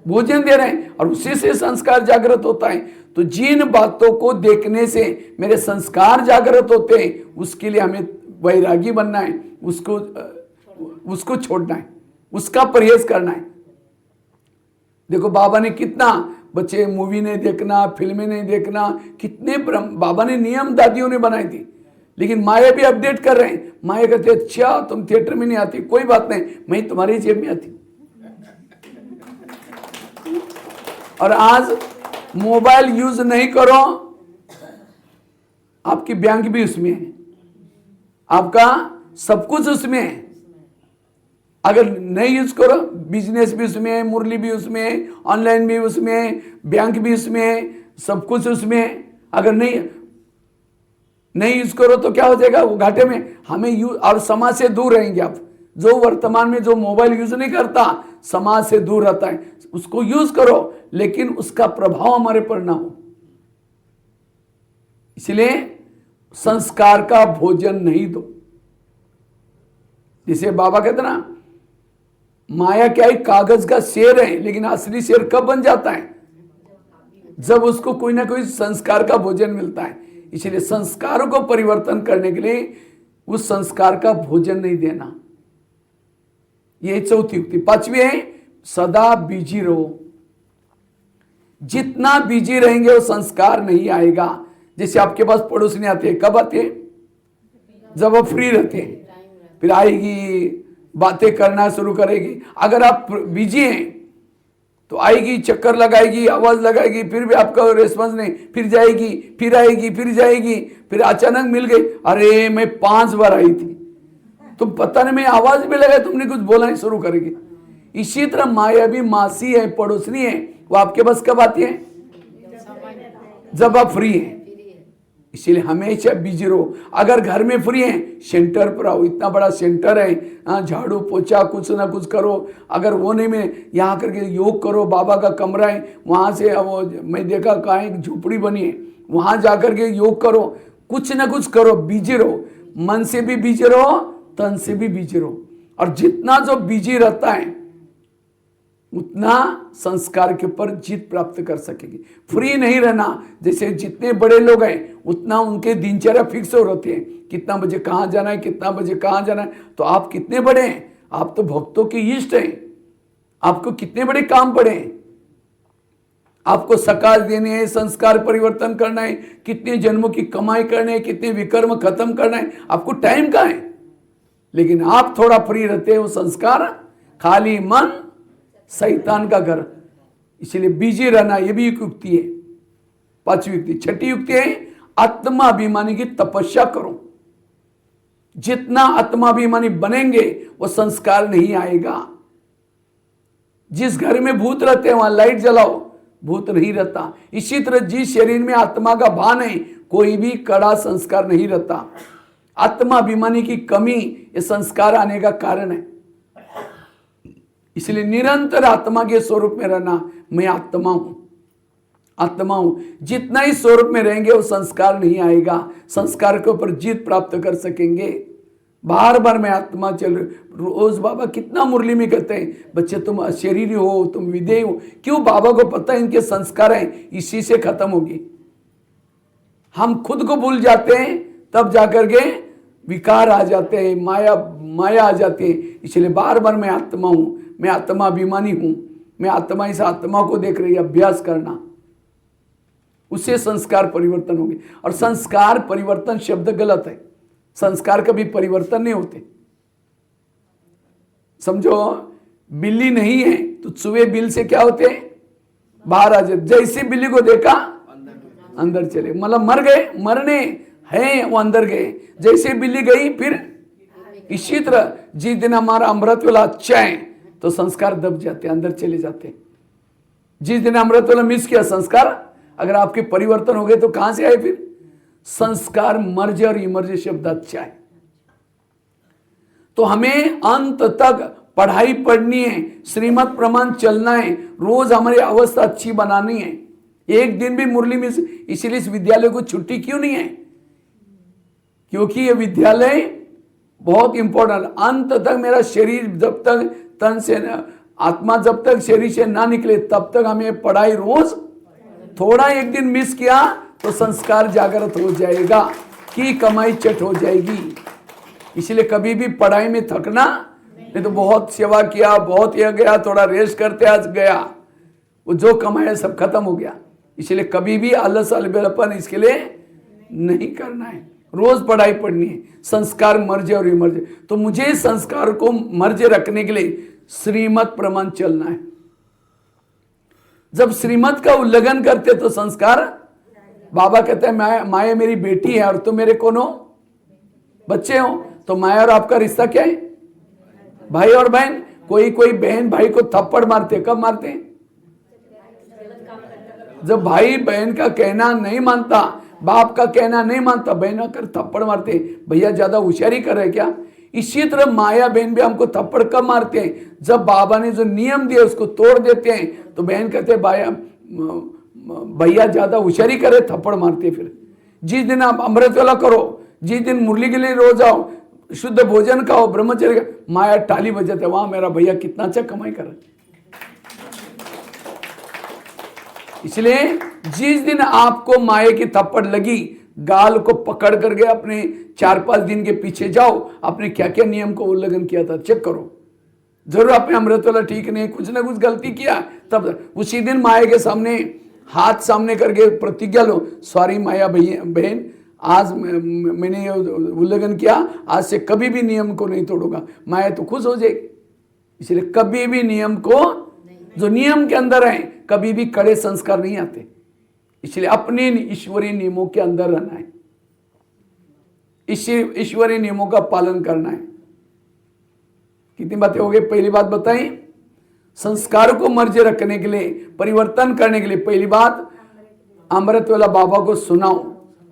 भोजन दे रहे हैं और उसी से संस्कार जागृत होता है। तो जिन बातों को देखने से मेरे संस्कार जागृत होते हैं, उसके लिए हमें वैरागी बनना है, उसको छोड़ना है, उसका परहेज करना है। देखो बाबा ने कितना, बच्चे मूवी नहीं देखना, फिल्में नहीं देखना, कितने बाबा ने नियम दादियों ने बनाई थी। लेकिन माया भी अपडेट कर रहे हैं। माया कहते अच्छा तुम थिएटर में नहीं आती, कोई बात नहीं, मैं तुम्हारी जेब में आती। और आज मोबाइल यूज नहीं करो, आपकी बैंक भी उसमें है, आपका सब कुछ उसमें है। अगर नहीं यूज करो, बिजनेस भी उसमें है, मुरली भी उसमें है, ऑनलाइन भी उसमें है, बैंक भी उसमें है, सब कुछ उसमें है। अगर नहीं यूज करो तो क्या हो जाएगा? वो घाटे में हमें यूज, और समाज से दूर रहेंगे आप। जो वर्तमान में जो मोबाइल यूज नहीं करता, समाज से दूर रहता है, उसको यूज करो लेकिन उसका प्रभाव हमारे पर ना हो। इसलिए संस्कार का भोजन नहीं दो। जिसे बाबा कहते ना, माया क्या है, कागज का शेर है, लेकिन असली शेर कब बन जाता है? जब उसको कोई ना कोई संस्कार का भोजन मिलता है। इसलिए संस्कारों को परिवर्तन करने के लिए उस संस्कार का भोजन नहीं देना, ये चौथी युक्ति। पांचवी है, सदा बिजी रहो। जितना बिजी रहेंगे वो संस्कार नहीं आएगा। जैसे आपके पास पड़ोसी आते हैं, कब आते हैं? जब वो फ्री रहते हैं, फिर आएगी, बातें करना शुरू करेगी। अगर आप बिजी हैं तो आएगी, चक्कर लगाएगी, आवाज लगाएगी, फिर भी आपका रिस्पॉन्स नहीं, फिर जाएगी, फिर आएगी, फिर जाएगी, फिर अचानक मिल गई, अरे मैं 5 बार आई थी, तुम पता नहीं, मैं आवाज भी लगाई, तुमने कुछ बोला नहीं, शुरू करेगी। इसी तरह माया भी मासी है, पड़ोसनी है, वो आपके पास कब आती है? जब आप फ्री हैं। इसीलिए हमेशा बिजी रहो। अगर घर में फ्री हैं, सेंटर पर आओ, इतना बड़ा सेंटर है, झाड़ू पोछा कुछ ना कुछ करो। अगर वो नहीं, में यहाँ करके योग करो, बाबा का कमरा है, वहाँ से वो मैं देखा कहाँ एक झोपड़ी बनी है, वहाँ जाकर के योग करो, कुछ ना कुछ करो, बिजी रहो। मन से भी बिजी रहो, तन से भी बिजी रहो। और जितना जो बिजी रहता है उतना संस्कार के ऊपर जीत प्राप्त कर सकेगी। फ्री नहीं रहना। जैसे जितने बड़े लोग हैं उतना उनके दिनचर्या फिक्स हो रहते हैं, कितना बजे कहाँ जाना है, कितना बजे कहाँ जाना है। तो आप कितने बड़े हैं? आप तो भक्तों के इष्ट हैं। आपको कितने बड़े काम पड़े हैं? आपको सकाल देने हैं, संस्कार परिवर्तन करना है, कितने जन्मों की कमाई करने है, कितने विकर्म खत्म करना है, आपको टाइम कहाँ है? लेकिन आप थोड़ा फ्री रहते हैं, वो संस्कार, खाली मन शैतान का घर। इसलिए बिजी रहना, यह भी एक युक्ति है। पांचवी युक्ति। छठी युक्ति है, आत्माभिमानी की तपस्या करो। जितना आत्माभिमानी बनेंगे वो संस्कार नहीं आएगा। जिस घर में भूत रहते हैं वहां लाइट जलाओ, भूत नहीं रहता। इसी तरह जिस शरीर में आत्मा का भान है, कोई भी कड़ा संस्कार नहीं रहता। आत्माभिमानी की कमी ये संस्कार आने का कारण है। इसलिए निरंतर आत्मा के स्वरूप में रहना, मैं आत्मा हूं, आत्मा हूं। जितना ही स्वरूप में रहेंगे वो संस्कार नहीं आएगा, संस्कार के ऊपर जीत प्राप्त कर सकेंगे। बार बार मैं आत्मा चल, रोज बाबा कितना मुरली में कहते हैं, बच्चे तुम शरीरी हो, तुम विधेय हो। क्यों? बाबा को पता है इनके संस्कार हैं, इसी से खत्म होगी। हम खुद को भूल जाते हैं, तब जाकर के विकार आ जाते हैं, माया आ जाती है। इसलिए बार बार मैं आत्मा हूं, मैं आत्मा अभिमानी हूं, मैं आत्मा, इस आत्मा को देख रही अभ्यास करना, उससे संस्कार परिवर्तन होंगे। और संस्कार परिवर्तन शब्द गलत है, संस्कार कभी परिवर्तन नहीं होते। समझो, बिल्ली नहीं है तो चूहे बिल से क्या होते हैं? बाहर आ जाते। जैसे बिल्ली को देखा अंदर चले, मतलब मर गए, मरने हैं वो अंदर गए। जैसे बिल्ली गई फिर इसी तरह जिस दिन हमारा अमृत वाला अच्छा है तो संस्कार दब जाते, अंदर चले जाते। जिस दिन अमृत वाला मिस किया संस्कार, अगर आपके परिवर्तन हो गए तो कहां से आए फिर? संस्कार मर्ज और इमर्ज शब्द अच्छा है। तो हमें अंत तक पढ़ाई पढ़नी है, श्रीमत प्रमाण चलना है, रोज हमारी अवस्था अच्छी बनानी है। एक दिन भी मुरली में, इसीलिए इस विद्यालय को छुट्टी क्यों नहीं है? क्योंकि ये विद्यालय बहुत इंपॉर्टेंट। अंत तक मेरा शरीर जब तक तन से, आत्मा जब तक शरीर से ना निकले तब तक हमें पढ़ाई रोज, थोड़ा एक दिन मिस किया तो संस्कार जागृत हो जाएगा कि कमाई चट हो जाएगी। इसलिए कभी भी पढ़ाई में थकना नहीं। तो बहुत सेवा किया, बहुत यह गया, थोड़ा रेस्ट करते आज गया, वो जो कमाया सब खत्म हो गया। इसलिए कभी भी आलस अलबेलापन इसके लिए नहीं करना है, रोज पढ़ाई पढ़नी है। संस्कार मर्ज और विमर्ज, तो मुझे संस्कार को मर्ज रखने के लिए श्रीमत प्रमाण चलना है। जब श्रीमत का उल्लंघन करते तो संस्कार, बाबा कहते हैं माया मेरी बेटी है और तुम मेरे कौन हो? बच्चे हो। तो माया और आपका रिश्ता क्या है? भाई और बहन। कोई बहन भाई को थप्पड़ मारते, कब मारते हैं? जब भाई बहन का कहना नहीं मानता, बाप का कहना नहीं मानता, बहन आकर थप्पड़ मारते, भैया ज्यादा होशियारी कर रहे क्या? इसी तरह माया बहन भी हमको थप्पड़ कब मारते हैं? जब बाबा ने जो नियम दिए उसको तोड़ देते हैं तो बहन कहते भैया ज्यादा होशियारी करे, थप्पड़ मारते। फिर जिस दिन आप अमृत वाला करो, जिस दिन मुरली के लिए रोज आओ, शुद्ध भोजन खाओ, ब्रह्मचर्य, माया ताली बजाते, वहां मेरा भैया कितना अच्छा कमाई कर रहा है। इसलिए जिस दिन आपको माया की थप्पड़ लगी, गाल को पकड़ करके अपने 4-5 दिन के पीछे जाओ, आपने क्या क्या नियम को उल्लंघन किया था चेक करो। जरूर आपने अमृत वाला ठीक नहीं, कुछ ना कुछ गलती किया, तब उसी दिन माया के सामने हाथ सामने करके प्रतिज्ञा लो, सॉरी माया बहन, आज मैंने उल्लंघन किया, आज से कभी भी नियम को नहीं तोड़ूंगा। माया तो खुश हो जाएगी। इसलिए कभी भी नियम को, जो नियम के अंदर है, कभी भी कड़े संस्कार नहीं आते। इसलिए अपने ईश्वरीय नियमों के अंदर रहना है, ईश्वरीय नियमों का पालन करना है। कितनी बातें हो गई? पहली बात बताई, संस्कार को मर्ज रखने के लिए, परिवर्तन करने के लिए, पहली बात अमृत वाला बाबा को सुनाओ।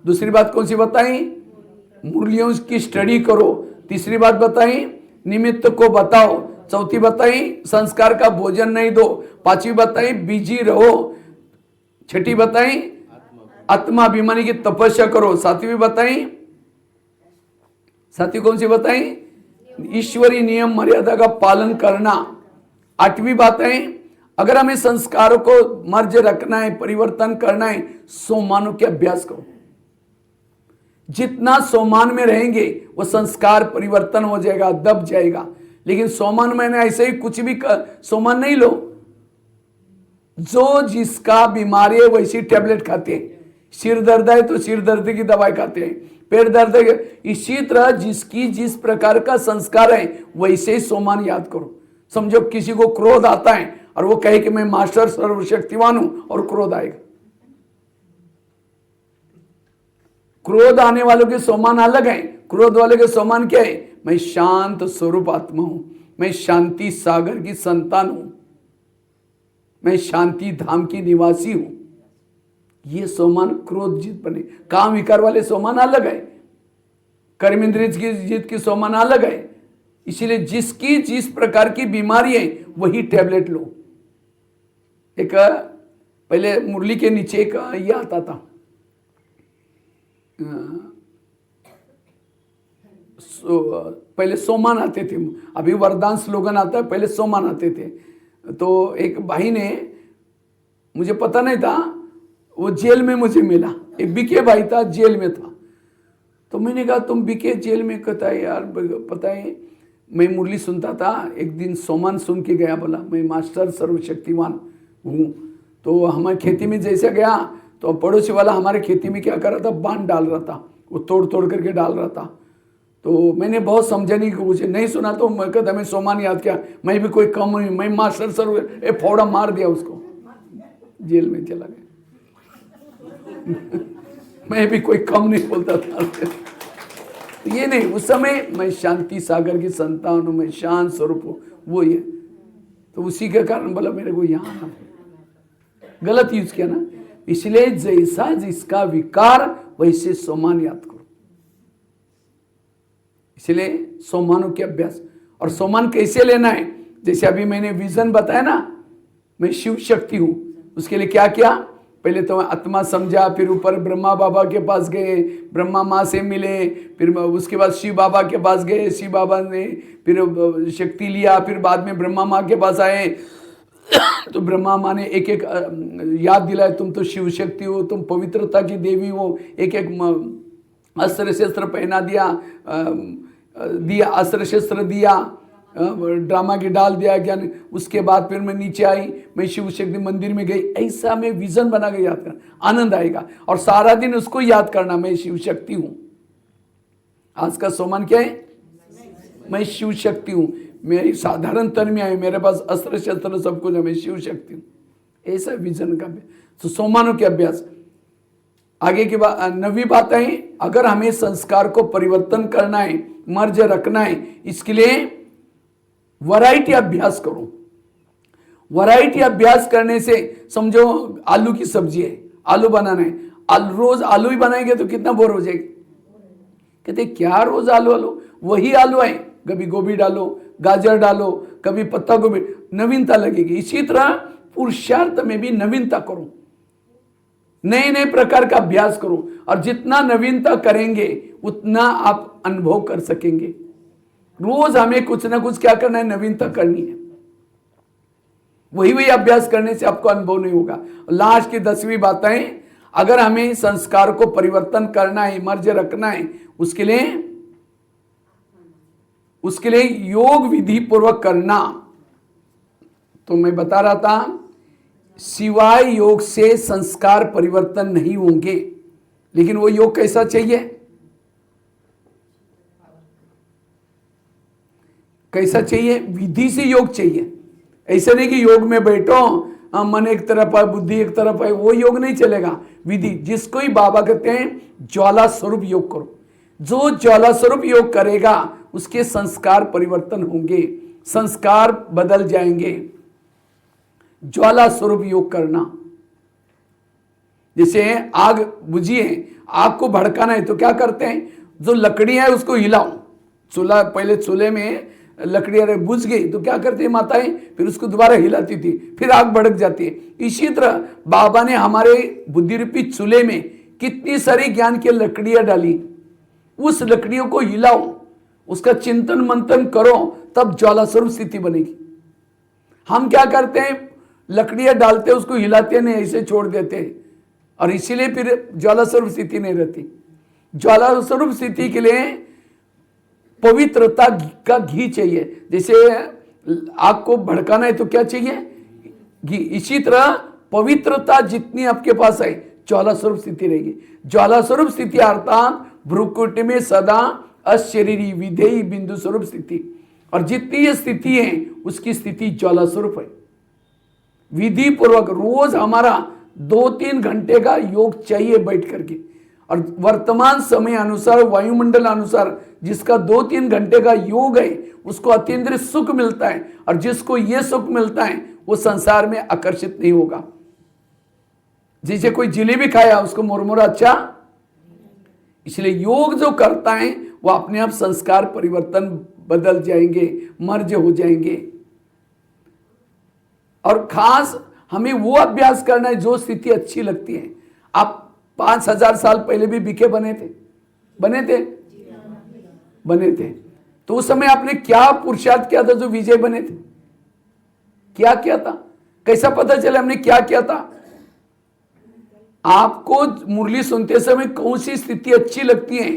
दूसरी बात कौन सी बताई? मुरलियों की स्टडी करो। तीसरी बात बताई, निमित्त को बताओ। चौथी बताई, संस्कार का भोजन नहीं दो। पांचवी बताई, बिजी रहो। छठी बताई, आत्मा अभिमानी की तपस्या करो। सातवीं बताई, सातवीं कौन सी बताई? ईश्वरीय नियम मर्यादा का पालन करना। आठवीं बात है, अगर हमें संस्कारों को मर्ज रखना है, परिवर्तन करना है, सोमानों के अभ्यास करो। जितना सोमान में रहेंगे वो संस्कार परिवर्तन हो जाएगा, दब जाएगा। लेकिन सोमान में ऐसे ही कुछ भी सोमान नहीं लो। जो जिसका बीमारी है वैसी टैबलेट खाते हैं। सिर दर्द है तो सिर दर्द की दवाई खाते हैं, पेट दर्द है। इसी तरह जिसकी जिस प्रकार का संस्कार है वैसे ही सोमान याद करो। समझो किसी को क्रोध आता है और वो कहे कि मैं मास्टर सर्वशक्तिवान हूं, और क्रोध आएगा। क्रोध आने वालों के सोमान अलग है। क्रोध वाले के सोमान क्या है? मैं शांत स्वरूप आत्मा हूं, मैं शांति सागर की संतान हूं, मैं शांति धाम की निवासी हूं। ये सोमान क्रोध जित बने। काम विकार वाले सोमान अलग है। कर्म इंद्रिय की जीत की सोमन अलग है। इसीलिए जिसकी जिस प्रकार की बीमारी है वही टैबलेट लो। एक पहले मुरली के नीचे एक ये आता था, पहले सोमान आते थे, अभी वरदान स्लोगन आता है, पहले सोमान आते थे। तो एक भाई ने, मुझे पता नहीं था, वो जेल में मुझे मिला, एक बीके भाई था, जेल में था। तो मैंने कहा तुम बीके जेल में? कहता है यार पता है मैं मुरली सुनता था, एक दिन सोमान सुन के गया, बोला मैं मास्टर सर्वशक्तिमान हूँ। तो हमारे खेती में जैसे गया तो पड़ोसी वाला हमारे खेती में क्या कर रहा था, बांध डाल रहा था, वो तोड़ तोड़ करके डाल रहा था। तो मैंने बहुत समझने की कोशिश, नहीं सुना तो मैं कहता मैं सोमान याद किया, मैं भी कोई कम नहीं, मैं मास्टर सर्व, ए फोड़ा मार दिया उसको, जेल में चला गया। मैं भी कोई कम नहीं बोलता था। ये नहीं, उस समय मैं शांति सागर की संतान हूं, मैं शांत स्वरूप हूं, वो ये। तो उसी के कारण बोला मेरे को यहाँ आना, गलत यूज किया ना। इसलिए जैसा जिसका विकार वैसे सोमान याद करो। इसलिए सोमानों के अभ्यास, और सोमान कैसे लेना है, जैसे अभी मैंने विजन बताया ना, मैं शिव शक्ति हूं, उसके लिए क्या किया, पहले तो आत्मा समझा, फिर ऊपर ब्रह्मा बाबा के पास गए, ब्रह्मा माँ से मिले, फिर उसके बाद शिव बाबा के पास गए, शिव बाबा ने फिर शक्ति लिया, फिर बाद में ब्रह्मा माँ के पास आए। तो ब्रह्मा माँ ने एक एक याद दिलाया, तुम तो शिव शक्ति हो, तुम पवित्रता की देवी हो, एक एक अस्त्र शस्त्र पहना दिया, अस्त्र शस्त्र दिया, ड्रामा की डाल दिया ज्ञान। उसके बाद फिर मैं नीचे आई, मैं शिव शक्ति मंदिर में गई, ऐसा मैं विजन बना के याद करना, आनंद आएगा। और सारा दिन उसको याद करना, मैं शिव शक्ति हूं। आज का सोमन क्या है, मैं शिव शक्ति हूं, मेरी साधारण तन में आई, मेरे पास अस्त्र शस्त्र सब कुछ है, मैं शिव शक्ति हूं। ऐसा विजन का तो सोमानों के अभ्यास। आगे की बात, नवी बात है, अगर हमें संस्कार को परिवर्तन करना है, मर्ज रखना है, इसके लिए वैरायटी अभ्यास करो। वैरायटी अभ्यास करने से, समझो आलू की सब्जी है, आलू बनाना है, रोज आलू ही बनाएंगे तो कितना बोर हो जाएगी। कहते क्या रोज आलू आलू, वही आलू है, कभी गोभी डालो, गाजर डालो, कभी पत्ता गोभी, नवीनता लगेगी। इसी तरह पुरुषार्थ में भी नवीनता करो, नए नए प्रकार का अभ्यास करो, और जितना नवीनता करेंगे उतना आप अनुभव कर सकेंगे। रोज हमें कुछ ना कुछ क्या करना है, नवीनता करनी है। वही वही अभ्यास करने से आपको अनुभव नहीं होगा। लास्ट की 10वीं बात है, अगर हमें संस्कार को परिवर्तन करना है, मर्ज रखना है, उसके लिए योग विधि पूर्वक करना। तो मैं बता रहा था, सिवाय योग से संस्कार परिवर्तन नहीं होंगे। लेकिन वो योग कैसा चाहिए, कैसा चाहिए, विधि से योग चाहिए। ऐसा नहीं कि योग में बैठो, मन एक तरफ है, बुद्धि एक तरफ है, वो योग नहीं चलेगा। विधि, जिसको ही बाबा कहते हैं ज्वाला स्वरूप योग करो। जो ज्वाला स्वरूप योग करेगा उसके संस्कार परिवर्तन होंगे, संस्कार बदल जाएंगे। ज्वाला स्वरूप योग करना, जैसे आग बुझिए, आग को भड़काना है तो क्या करते हैं, जो लकड़ियां है उसको हिलाओ। चूल्हा, पहले चूल्हे में लकड़ियां बुझ गई तो क्या करती है माताएं, फिर उसको दोबारा हिलाती थी, फिर आग भड़क जाती है। इसी तरह बाबा ने हमारे बुद्धि रूपी चूल्हे में कितनी सारी ज्ञान की लकड़ियां डाली, उस लकड़ियों को हिलाओ, उसका चिंतन मंथन करो, तब ज्वाला स्वरूप स्थिति बनेगी। हम क्या करते हैं, लकड़ियां डालते उसको हिलाते नहीं, ऐसे छोड़ देते हैं, और इसीलिए फिर ज्वाला स्वरूप स्थिति नहीं रहती। ज्वाला स्वरूप स्थिति के लिए पवित्रता का घी चाहिए। जैसे आग को भड़काना है तो क्या चाहिए, घी। इसी तरह पवित्रता जितनी आपके पास है, ज्वाला स्वरूप स्थिति रहेगी। ज्वाला स्वरूप स्थिति अर्थात भ्रुकुट में सदा अशरीरी विधेयी बिंदु स्वरूप स्थिति, और जितनी ये स्थिति है उसकी स्थिति ज्वाला स्वरूप है। विधि पूर्वक रोज हमारा 2-3 घंटे का योग चाहिए बैठ करके, और वर्तमान समय अनुसार, वायुमंडल अनुसार जिसका 2-3 घंटे का योग है उसको अतीन्द्रिय सुख मिलता है, और जिसको ये सुख मिलता है वो संसार में आकर्षित नहीं होगा। जैसे कोई जिलेबी खाया उसको मुरमुरा अच्छा, इसलिए योग जो करता है वो अपने आप संस्कार परिवर्तन बदल जाएंगे, मर्ज हो जाएंगे। और खास हमें वो अभ्यास करना है जो स्थिति अच्छी लगती है। आप 5000 साल पहले भी बीके बने थे, बने थे, बने थे। तो उस समय आपने क्या पुरुषार्थ किया था जो विजय बने थे? क्या किया था? कैसा पता चला हमने क्या किया था? आपको मुरली सुनते समय कौन सी स्थिति अच्छी लगती है?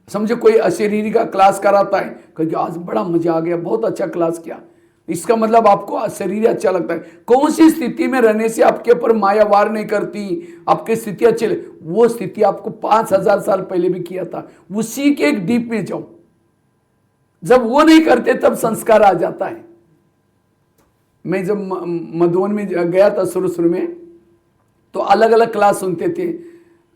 समझो कोई अशरीरी का क्लास कराता है, क्योंकि आज बड़ा मजा आ गया, बहुत अच्छा क्लास किया, इसका मतलब आपको अशरीरी अच्छा लगता है। कौन सी स्थिति में रहने से आपके ऊपर माया वार नहीं करती, आपकी स्थिति अच्छी वो स्थिति आपको 5000 साल पहले भी किया था, उसी के एक डीप में जाओ। जब वो नहीं करते तब संस्कार आ जाता है। मैं जब मधुबन में गया था शुरू में, तो अलग अलग क्लास सुनते थे।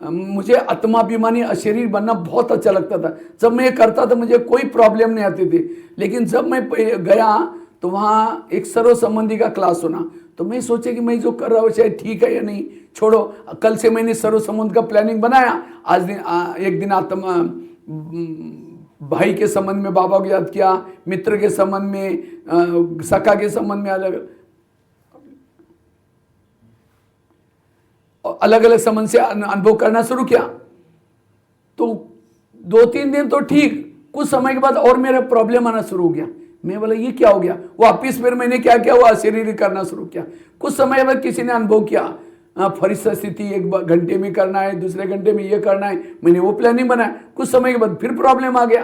मुझे आत्माभिमानी अशरीर बनना बहुत अच्छा लगता था। जब मैं ये करता था मुझे कोई प्रॉब्लम नहीं आती थी। लेकिन जब मैं गया तो वहाँ एक सर्व संबंधी का क्लास सुना, तो मैं सोचे कि मैं जो कर रहा हूँ शायद ठीक है या नहीं, छोड़ो। कल से मैंने सर्व संबंध का प्लानिंग बनाया। आज दिन एक दिन आत्मा भाई के संबंध में बाबा को याद किया, मित्र के संबंध में, सखा के संबंध में अलग अलग संबंध से अनुभव करना शुरू किया। तो 2-3 दिन तो ठीक, कुछ समय के बाद और मेरा प्रॉब्लम आना शुरू हो गया। मैं बोला ये क्या हो गया? वापिस फिर मैंने क्या किया, वो अशरीरी करना शुरू किया। कुछ समय बाद किसी ने अनुभव किया, फरिश्ता स्थिति 1 घंटे में करना है, दूसरे घंटे में ये करना है। मैंने वो प्लानिंग बनाया। कुछ समय के बाद फिर प्रॉब्लम आ गया।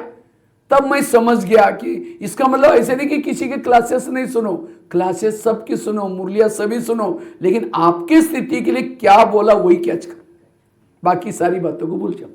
तब मैं समझ गया कि इसका मतलब ऐसे नहीं कि किसी के क्लासेस नहीं सुनो, क्लासेस सबकी सुनो, मुरलिया सभी सुनो, लेकिन आपके स्थिति के लिए क्या बोला वही कैच करो, बाकी सारी बातों को भूल जाओ।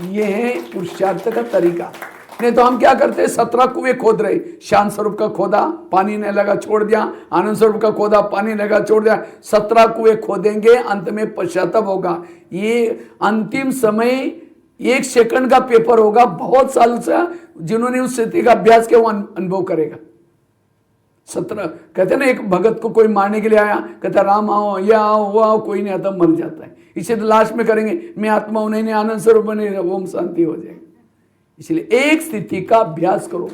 ये है पुरुषार्थ का तरीका। नहीं तो हम क्या करते हैं, 17 कुएं खोद रहे। शांत स्वरूप का खोदा, पानी नहीं लगा, छोड़ दिया। आनंद स्वरूप का खोदा, पानी लगा, छोड़ दिया। 17 कुएं खोदेंगे, अंत में पश्चाताप होगा। ये अंतिम समय 1 सेकंड का पेपर होगा। बहुत साल से जिन्होंने उस स्थिति का अभ्यास किया वो अनुभव करेगा। 17 कहते ना, एक भगत को कोई मारने के लिए आया, कहता राम आओ, ये आओ, वो आओ, कोई नहीं आता, मर जाता है। इसे तो लास्ट में करेंगे, मैं आत्मा हूं, नहीं आनंद स्वरूप बने, ओम शांति हो जाएगी। इसलिए एक स्थिति का अभ्यास करो,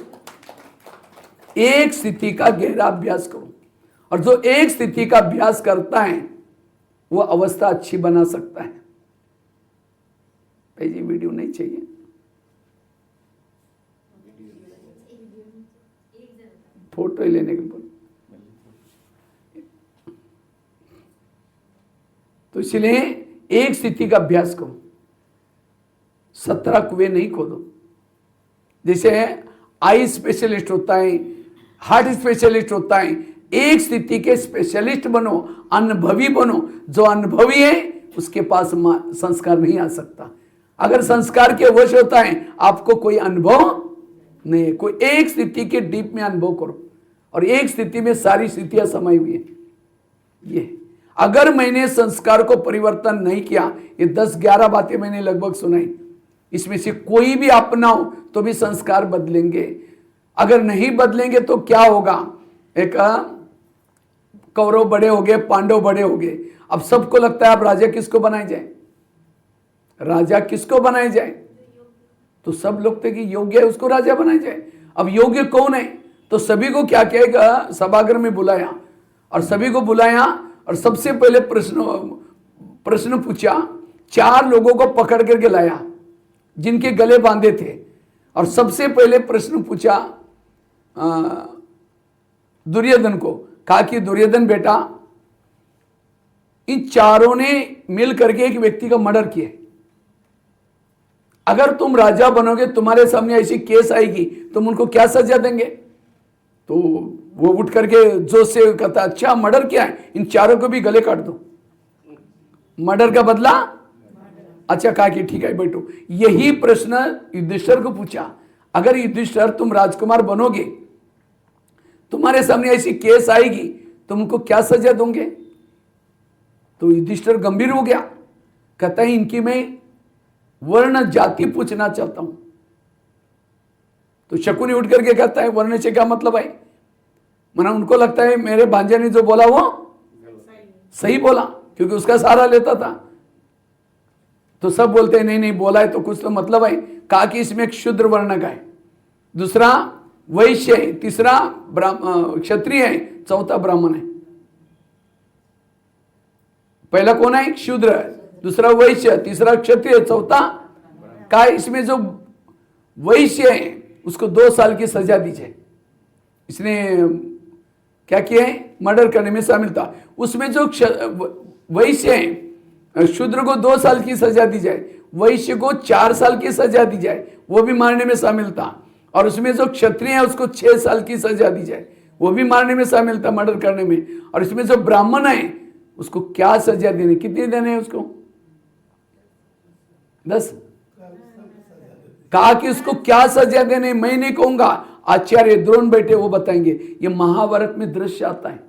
एक स्थिति का गहरा अभ्यास करो। और जो एक स्थिति का अभ्यास करता है वो अवस्था अच्छी बना सकता है। भाई जी वीडियो नहीं चाहिए, फोटो ही लेने के बोल। तो इसलिए एक स्थिति का अभ्यास करो, 17 कुएं नहीं खोदो। जैसे आई स्पेशलिस्ट होता है, हार्ट स्पेशलिस्ट होता है, एक स्थिति के स्पेशलिस्ट बनो, अनुभवी बनो। जो अनुभवी है उसके पास संस्कार नहीं आ सकता। अगर संस्कार के वश होता है आपको कोई अनुभव नहीं है। कोई एक स्थिति के डीप में अनुभव करो, और एक स्थिति में सारी स्थितियां समाई हुई है। ये अगर मैंने संस्कार को परिवर्तन नहीं किया, ये 10-11 बातें मैंने लगभग सुनाई, इसमें से कोई भी अपनाओ तो भी संस्कार बदलेंगे। अगर नहीं बदलेंगे तो क्या होगा? एक कौरव बड़े हो गए, पांडव बड़े हो गए। अब सबको लगता है अब राजा किसको बनाए जाए, राजा किसको बनाए जाए? तो सब लोग थे कि योग्य है उसको राजा बनाया जाए। अब योग्य कौन है? तो सभी को क्या कहेगा, सभागृह में बुलाया, और सभी को बुलाया और सबसे पहले प्रश्न पूछा। 4 लोगों को पकड़ करके लाया जिनके गले बांधे थे, और सबसे पहले प्रश्न पूछा दुर्योधन को। कहा कि दुर्योधन बेटा, इन 4 ने मिल करके एक व्यक्ति का मर्डर किया। अगर तुम राजा बनोगे, तुम्हारे सामने ऐसी केस आएगी, तुम उनको क्या सजा देंगे? तो वो उठ करके जोश से कहता, अच्छा मर्डर किया है, इन 4 को भी गले काट दो, मर्डर का बदला। अच्छा कहा कि ठीक है बैठो। यही प्रश्न युधिष्ठिर को पूछा, अगर युधिष्ठिर तुम राजकुमार बनोगे, तुम्हारे सामने ऐसी केस आएगी, तुम उनको क्या सजा दोगे? तो युधिष्ठिर गंभीर हो गया, कहता है इनकी मैं वर्ण जाति पूछना चाहता हूं। तो शकुनी उठ करके कहता है वर्ण से क्या मतलब है? मना उनको लगता है मेरे भांजे ने जो बोला वो सही बोला, क्योंकि उसका सहारा लेता था। तो सब बोलते हैं नहीं नहीं बोला है तो कुछ तो मतलब है। कहा कि इसमें एक शूद्र वर्ण का है, दूसरा वैश्य है, तीसरा क्षत्रिय है, चौथा ब्राह्मण है। पहला कौन है? शूद्र, दूसरा वैश्य, तीसरा क्षत्रिय, चौथा का। इसमें जो वैश्य है उसको 2 साल की सजा दी जाए। इसने क्या किया है? मर्डर करने में शामिल था। उसमें जो वैश्य है, शूद्र को 2 साल की सजा दी जाए, वैश्य को 4 साल की सजा दी जाए, वो भी मारने में शामिल था। और उसमें जो क्षत्रिय है उसको 6 साल की सजा दी जाए, वो भी मारने में शामिल था, मर्डर करने में। और इसमें जो ब्राह्मण है उसको क्या सजा देने, कितने देने हैं उसको? 10। कहा कि उसको क्या सजा देने, मैं नहीं कहूंगा, आचार्य द्रोण बैठे वो बताएंगे। ये महाभारत में दृश्य आता है।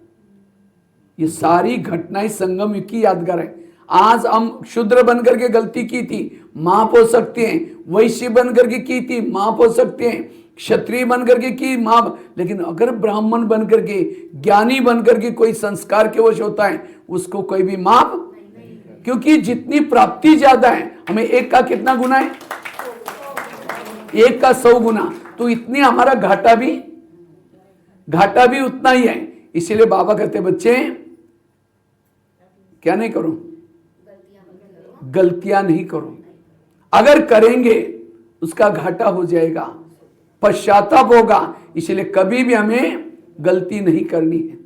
ये सारी घटनाएं संगम युग की यादगार है। आज हम शूद्र बनकर के गलती की थी, माफ हो सकते हैं। वैश्य बनकर के की थी, माफ हो सकते हैं। क्षत्रिय बनकर के की, माफ। लेकिन अगर ब्राह्मण बनकर के, ज्ञानी बनकर के कोई संस्कार के वश होता है, उसको कोई भी माफ, क्योंकि जितनी प्राप्ति ज्यादा है, हमें 1 का कितना गुना है? 1 का 100 गुना। तो इतनी हमारा घाटा भी उतना ही है। इसीलिए बाबा कहते बच्चे क्या नहीं करो, गलतियां नहीं करो। अगर करेंगे उसका घाटा हो जाएगा, पश्चाताप होगा। इसलिए कभी भी हमें गलती नहीं करनी है।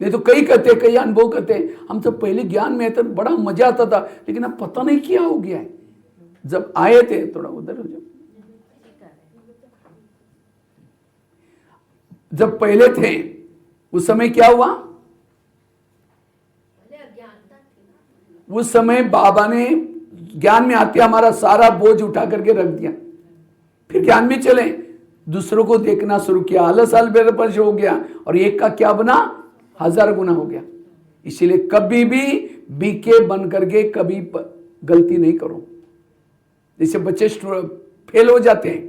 नहीं तो कई कहते, कई अनुभव कहते, हम तो पहले ज्ञान में तो बड़ा मजा आता था, लेकिन अब पता नहीं क्या हो गया है। जब आए थे, थोड़ा उधर हो जाओ, जब पहले थे उस समय क्या हुआ? उस समय बाबा ने ज्ञान में आते हमारा सारा बोझ उठा करके रख दिया। फिर ज्ञान में चले, दूसरों को देखना शुरू किया, आलस मेरे पर हो गया, और 1 का क्या बना? 1000 गुना हो गया। इसीलिए कभी भी बीके बन करके कभी गलती नहीं करो। जैसे बच्चे फेल हो जाते हैं,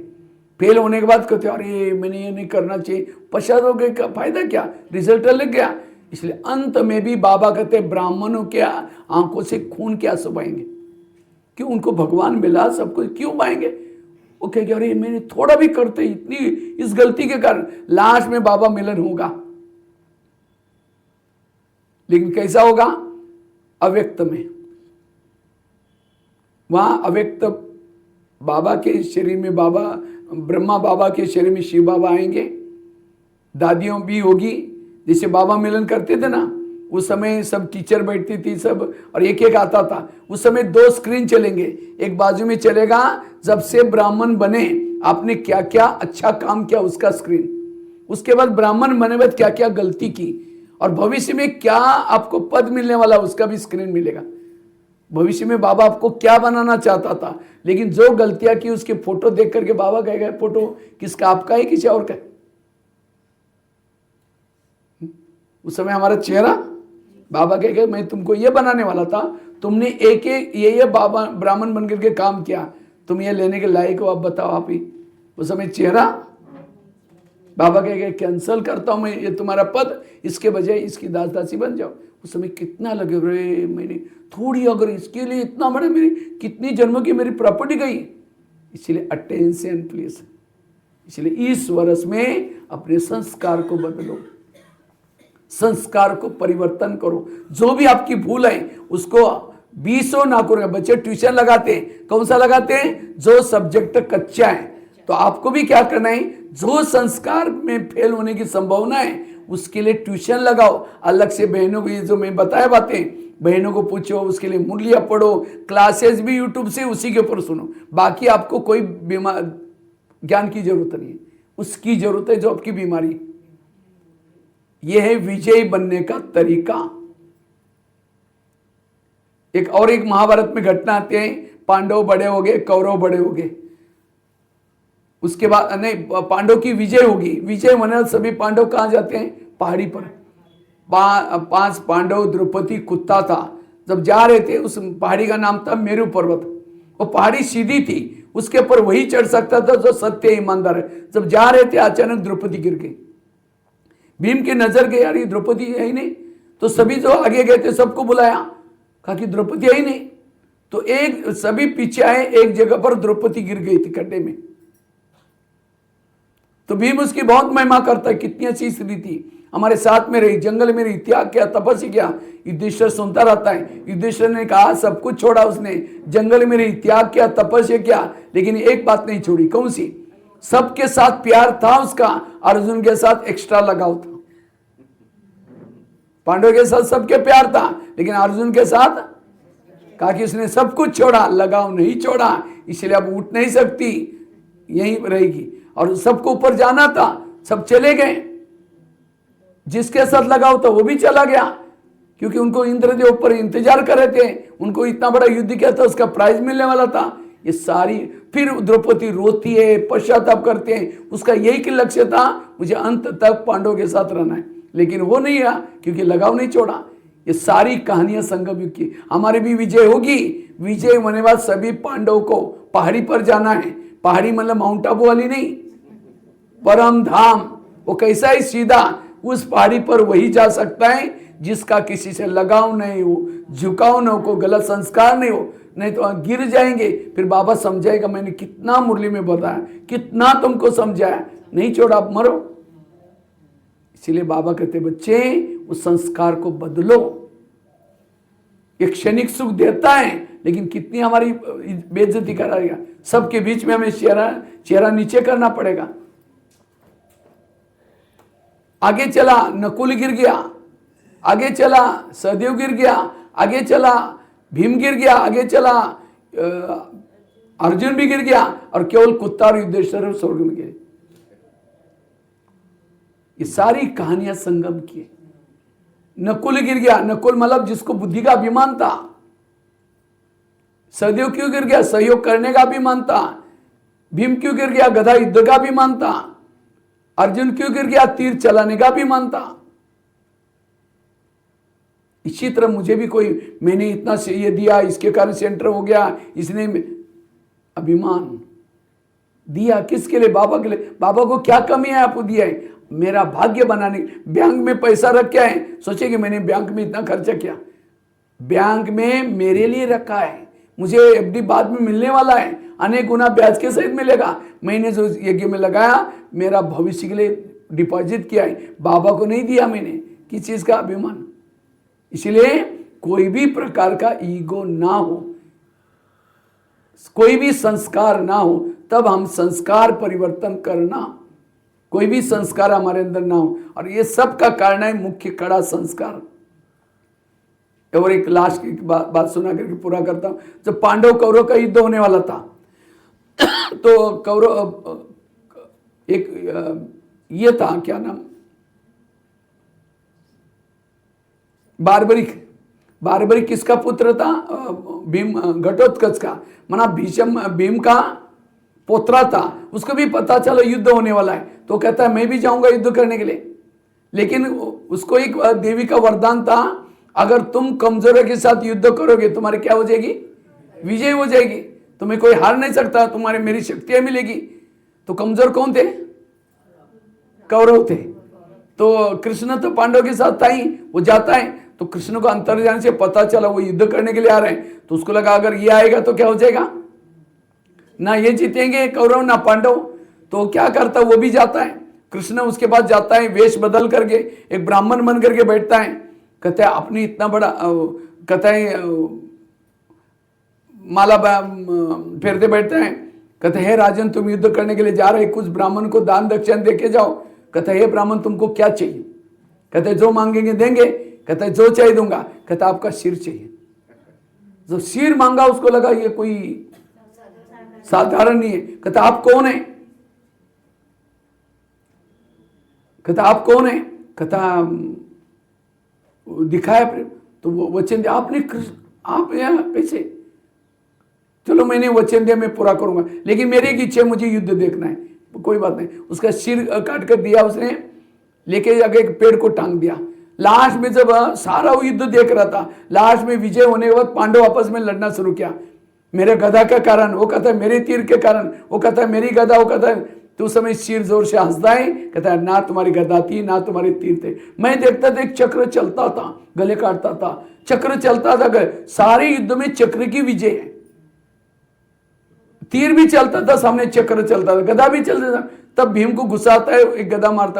फेल होने के बाद कहते हैं अरे मैंने ये नहीं करना चाहिए, पश्चात हो गया, फायदा क्या, रिजल्ट लग गया। इसलिए अंत में भी बाबा कहते हैं ब्राह्मणों के आंखों से खून क्या सुबाएंगे? क्यों? उनको भगवान मिला, सब कुछ क्यों पाएंगे? वो कहेंगे अरे मैंने थोड़ा भी करते, इतनी इस गलती के कारण लास्ट में बाबा मिलन होगा। लेकिन कैसा होगा? अव्यक्त में। वहां अव्यक्त बाबा के शरीर में बाबा, ब्रह्मा बाबा के शरीर में शिव बाबा आएंगे, दादियों भी होगी। जैसे बाबा मिलन करते थे ना, उस समय सब टीचर बैठती थी सब, और एक एक आता था। उस समय 2 स्क्रीन चलेंगे, एक बाजू में चलेगा जब से ब्राह्मण बने आपने क्या क्या अच्छा काम किया उसका स्क्रीन, उसके बाद ब्राह्मण बने बाद क्या क्या गलती की, और भविष्य में क्या आपको पद मिलने वाला उसका भी स्क्रीन मिलेगा। भविष्य में बाबा आपको क्या बनाना चाहता था, लेकिन जो गलतियां की उसके फोटो देख करके बाबा कहेगा फोटो किसका, आपका है किसी और का? उस समय हमारा चेहरा, बाबा कहेगा मैं तुमको ये बनाने वाला था, तुमने एक ये बाबा ब्राह्मण बनकर के काम किया, तुम ये लेने के लायक हो, अब बताओ आप ही। उस समय चेहरा, बाबा कहेगा कैंसल करता हूं मैं ये तुम्हारा पद, इसके बजाय इसकी दास दासी बन जाओ। उस समय कितना लगे, रे मैंने थोड़ी, अगर इसके लिए इतना बड़ा, मेरी कितनी जन्मों की मेरी प्रॉपर्टी गई। इसलिए अटेंशन प्लीज। इसलिए इस वर्ष में अपने संस्कार को बदलो, संस्कार को परिवर्तन करो। जो भी आपकी भूल है उसको 20 ना करो। बच्चे ट्यूशन लगाते हैं, कौन सा लगाते हैं? जो सब्जेक्ट कच्चा है। तो आपको भी क्या करना है, जो संस्कार में फेल होने की संभावना है उसके लिए ट्यूशन लगाओ अलग से। बहनों को ये जो मैं बताया बातें, बहनों को पूछो, उसके लिए मुरलियां पढ़ो, क्लासेस भी यूट्यूब से उसी के ऊपर सुनो। बाकी आपको कोई बीमार ज्ञान की जरूरत नहीं है, उसकी जरूरत है जो आपकी बीमारी। यह है विजयी बनने का तरीका। एक महाभारत में घटना आती है, पांडव बड़े हो गए, कौरव बड़े हो गए। उसके बाद नहीं, पांडव की विजय होगी। विजय होने सभी पांडव कहां जाते हैं? पहाड़ी पर। 5 पांडव, द्रौपदी, कुत्ता था। जब जा रहे थे, उस पहाड़ी का नाम था मेरु पर्वत। वो पहाड़ी सीधी थी, उसके ऊपर वही चढ़ सकता था जो सत्य ईमानदार है। जब जा रहे थे अचानक द्रौपदी गिर गई। भीम की नजर गई, यार ये द्रौपदी है ही नहीं। तो सभी जो आगे गए थे सबको बुलाया, कहा कि द्रौपदी आई नहीं। तो एक सभी पीछे आए, एक जगह पर द्रौपदी गिर गई थी खड्डे में। तो भीम उसकी बहुत महिमा करता है, कितनी अच्छी स्त्री थी, हमारे साथ में रही, जंगल में रही, त्याग किया, तपस्या किया। युधिष्ठिर सुनता रहता है। युधिष्ठिर ने कहा सब कुछ छोड़ा उसने, जंगल में रही, त्याग किया, तपस्या किया, लेकिन एक बात नहीं छोड़ी। कौन सी? सबके साथ प्यार था उसका, अर्जुन के साथ एक्स्ट्रा लगाव था। पांडव के साथ सबके प्यार था, लेकिन अर्जुन के साथ कहा कि उसने सब कुछ छोड़ा, लगाव नहीं छोड़ा, इसलिए अब उठ नहीं सकती, यहीं रहेगी। और सबको ऊपर जाना था, सब चले गए। जिसके साथ लगाव था वो भी चला गया, क्योंकि उनको इंद्रदेव ऊपर इंतजार कर रहे थे, उनको इतना बड़ा युद्ध किया था, उसका प्राइज मिलने वाला था। ये सारी फिर द्रौपदी रोती है, पश्चाताप करते हैं, उसका यही लक्ष्य था, मुझे अंत तक पांडवों के साथ रहना है, लेकिन वो नहीं रहा क्योंकि लगाव नहीं छोड़ा। ये सारी कहानियां संगम युग की। हमारी भी विजय होगी, विजय होने बाद सभी पांडवों को पहाड़ी पर जाना है। पहाड़ी मतलब माउंट आबू वाली नहीं, परम धाम। वो कैसा है? सीधा उस पहाड़ी पर वही जा सकता है जिसका किसी से लगाव नहीं हो, झुकाव न हो, को गलत संस्कार नहीं हो, नहीं तो गिर जाएंगे। फिर बाबा समझाएगा मैंने कितना मुरली में बताया, कितना तुमको समझाया, नहीं छोड़ा, आप मरो। इसलिए बाबा कहते बच्चे उस संस्कार को बदलो। एक क्षणिक सुख देता है, लेकिन कितनी हमारी बेइज्जती कराएगा। सबके बीच में हमें चेहरा नीचे करना पड़ेगा। आगे चला नकुल गिर गया, आगे चला सहदेव गिर गया, आगे चला भीम गिर गया, आगे चला अर्जुन भी गिर गया, और केवल कुत्ता और युधिष्ठिर स्वर्ग में गिरे। ये सारी कहानियां संगम की। नकुल गिर गया, नकुल मतलब जिसको बुद्धि का अभिमान था। सहदेव क्यों गिर गया? सहयोग करने का अभिमान था। भीम क्यों गिर गया? गदा युद्ध का अभिमान था। अर्जुन क्यों गिर गया? तीर चलाने का अभिमान था। इसी तरह मुझे भी कोई, मैंने इतना ये दिया, इसके कारण सेंटर हो गया, इसने अभिमान दिया किसके लिए? बाबा के लिए। बाबा को क्या कमी है आपको दिया है? मेरा भाग्य बनाने। बैंक में पैसा रख के आए, सोचे कि मैंने बैंक में इतना खर्चा किया, बैंक में मेरे लिए रखा है, मुझे एफडी बाद में मिलने वाला है, अनेक गुना ब्याज के सहित मिलेगा। मैंने जो यज्ञ में लगाया मेरा भविष्य के लिए डिपॉजिट किया है, बाबा को नहीं दिया मैंने। किस चीज का अभिमान? इसलिए कोई भी प्रकार का ईगो ना हो, कोई भी संस्कार ना हो, तब हम संस्कार परिवर्तन करना। कोई भी संस्कार हमारे अंदर ना हो, और ये सब का कारण है मुख्य कड़ा संस्कार। और एक लास्ट की बात सुना करके पूरा करता हूं। जब पांडव कौरव का युद्ध होने वाला था, तो कौरव एक ये था, क्या नाम, बारबरिक किसका पुत्र था? भीम, घटोत्कच का, माना भीम का पोतरा था। उसको भी पता चला युद्ध होने वाला है, तो कहता है मैं भी जाऊंगा युद्ध करने के लिए। लेकिन उसको एक देवी का वरदान था, अगर तुम कमजोरों के साथ युद्ध करोगे तुम्हारी क्या हो जाएगी? विजय हो जाएगी, तुम्हें कोई हार नहीं सकता, तुम्हारे मेरी शक्तियां मिलेगी। तो कमजोर कौन थे? कौरव थे। तो कृष्ण तो पांडव के साथ था ही, वो जाता है, तो कृष्ण को अंतर्ज्ञान से पता चला वो युद्ध करने के लिए आ रहे हैं, तो उसको लगा अगर ये आएगा तो क्या हो जाएगा, ना ये जीतेंगे कौरव ना पांडव। तो क्या करता, वो भी जाता है। कृष्ण उसके बाद जाता है, वेश बदल करके एक ब्राह्मण बन करके बैठता है। कहते हैं अपनी इतना बड़ा, कहता है माला फेरते बैठते हैं। कहते हैं राजन तुम युद्ध करने के लिए जा रहे, कुछ ब्राह्मण को दान दक्षिण दे के जाओ। कहता है हे ब्राह्मण तुमको क्या चाहिए? कहते हैं जो मांगेंगे देंगे। कहता है जो चाहिए दूंगा। कहता आपका सिर चाहिए। जो सिर मांगा उसको लगा ये कोई साधारण नहीं है। कहता आप कौन है? कहता आप कौन है? कहता दिखाया, तो वो वचन दिया आपने, कृष्ण आप यहाँ कैसे? चलो मैंने वचन दिया मैं पूरा करूंगा, लेकिन मेरी एक इच्छा है मुझे युद्ध देखना है। कोई बात नहीं, उसका सिर काट कर दिया उसने, लेके जाके एक पेड़ को टांग दिया। लास्ट में जब सारा वो युद्ध देख रहा था, लास्ट में विजय होने के बाद पांडव आपस में लड़ना शुरू किया। मेरे गदा के कारण, वो कहता है मेरे तीर के कारण, वो कहता है मेरी गदा, वो कहता है तो उस समय शिर जोर से हंसता है, कहता है ना तुम्हारी गदा थी ना तुम्हारे तीर थे। मैं देखता था एक चक्र चलता था, गले काटता था, चक्र चलता था, सारे युद्ध में चक्र की विजय है। तीर भी चलता था सामने, चक्र चलता था, गदा भी चलता था। तब भीम को गुस्सा आता है, एक गदा मारता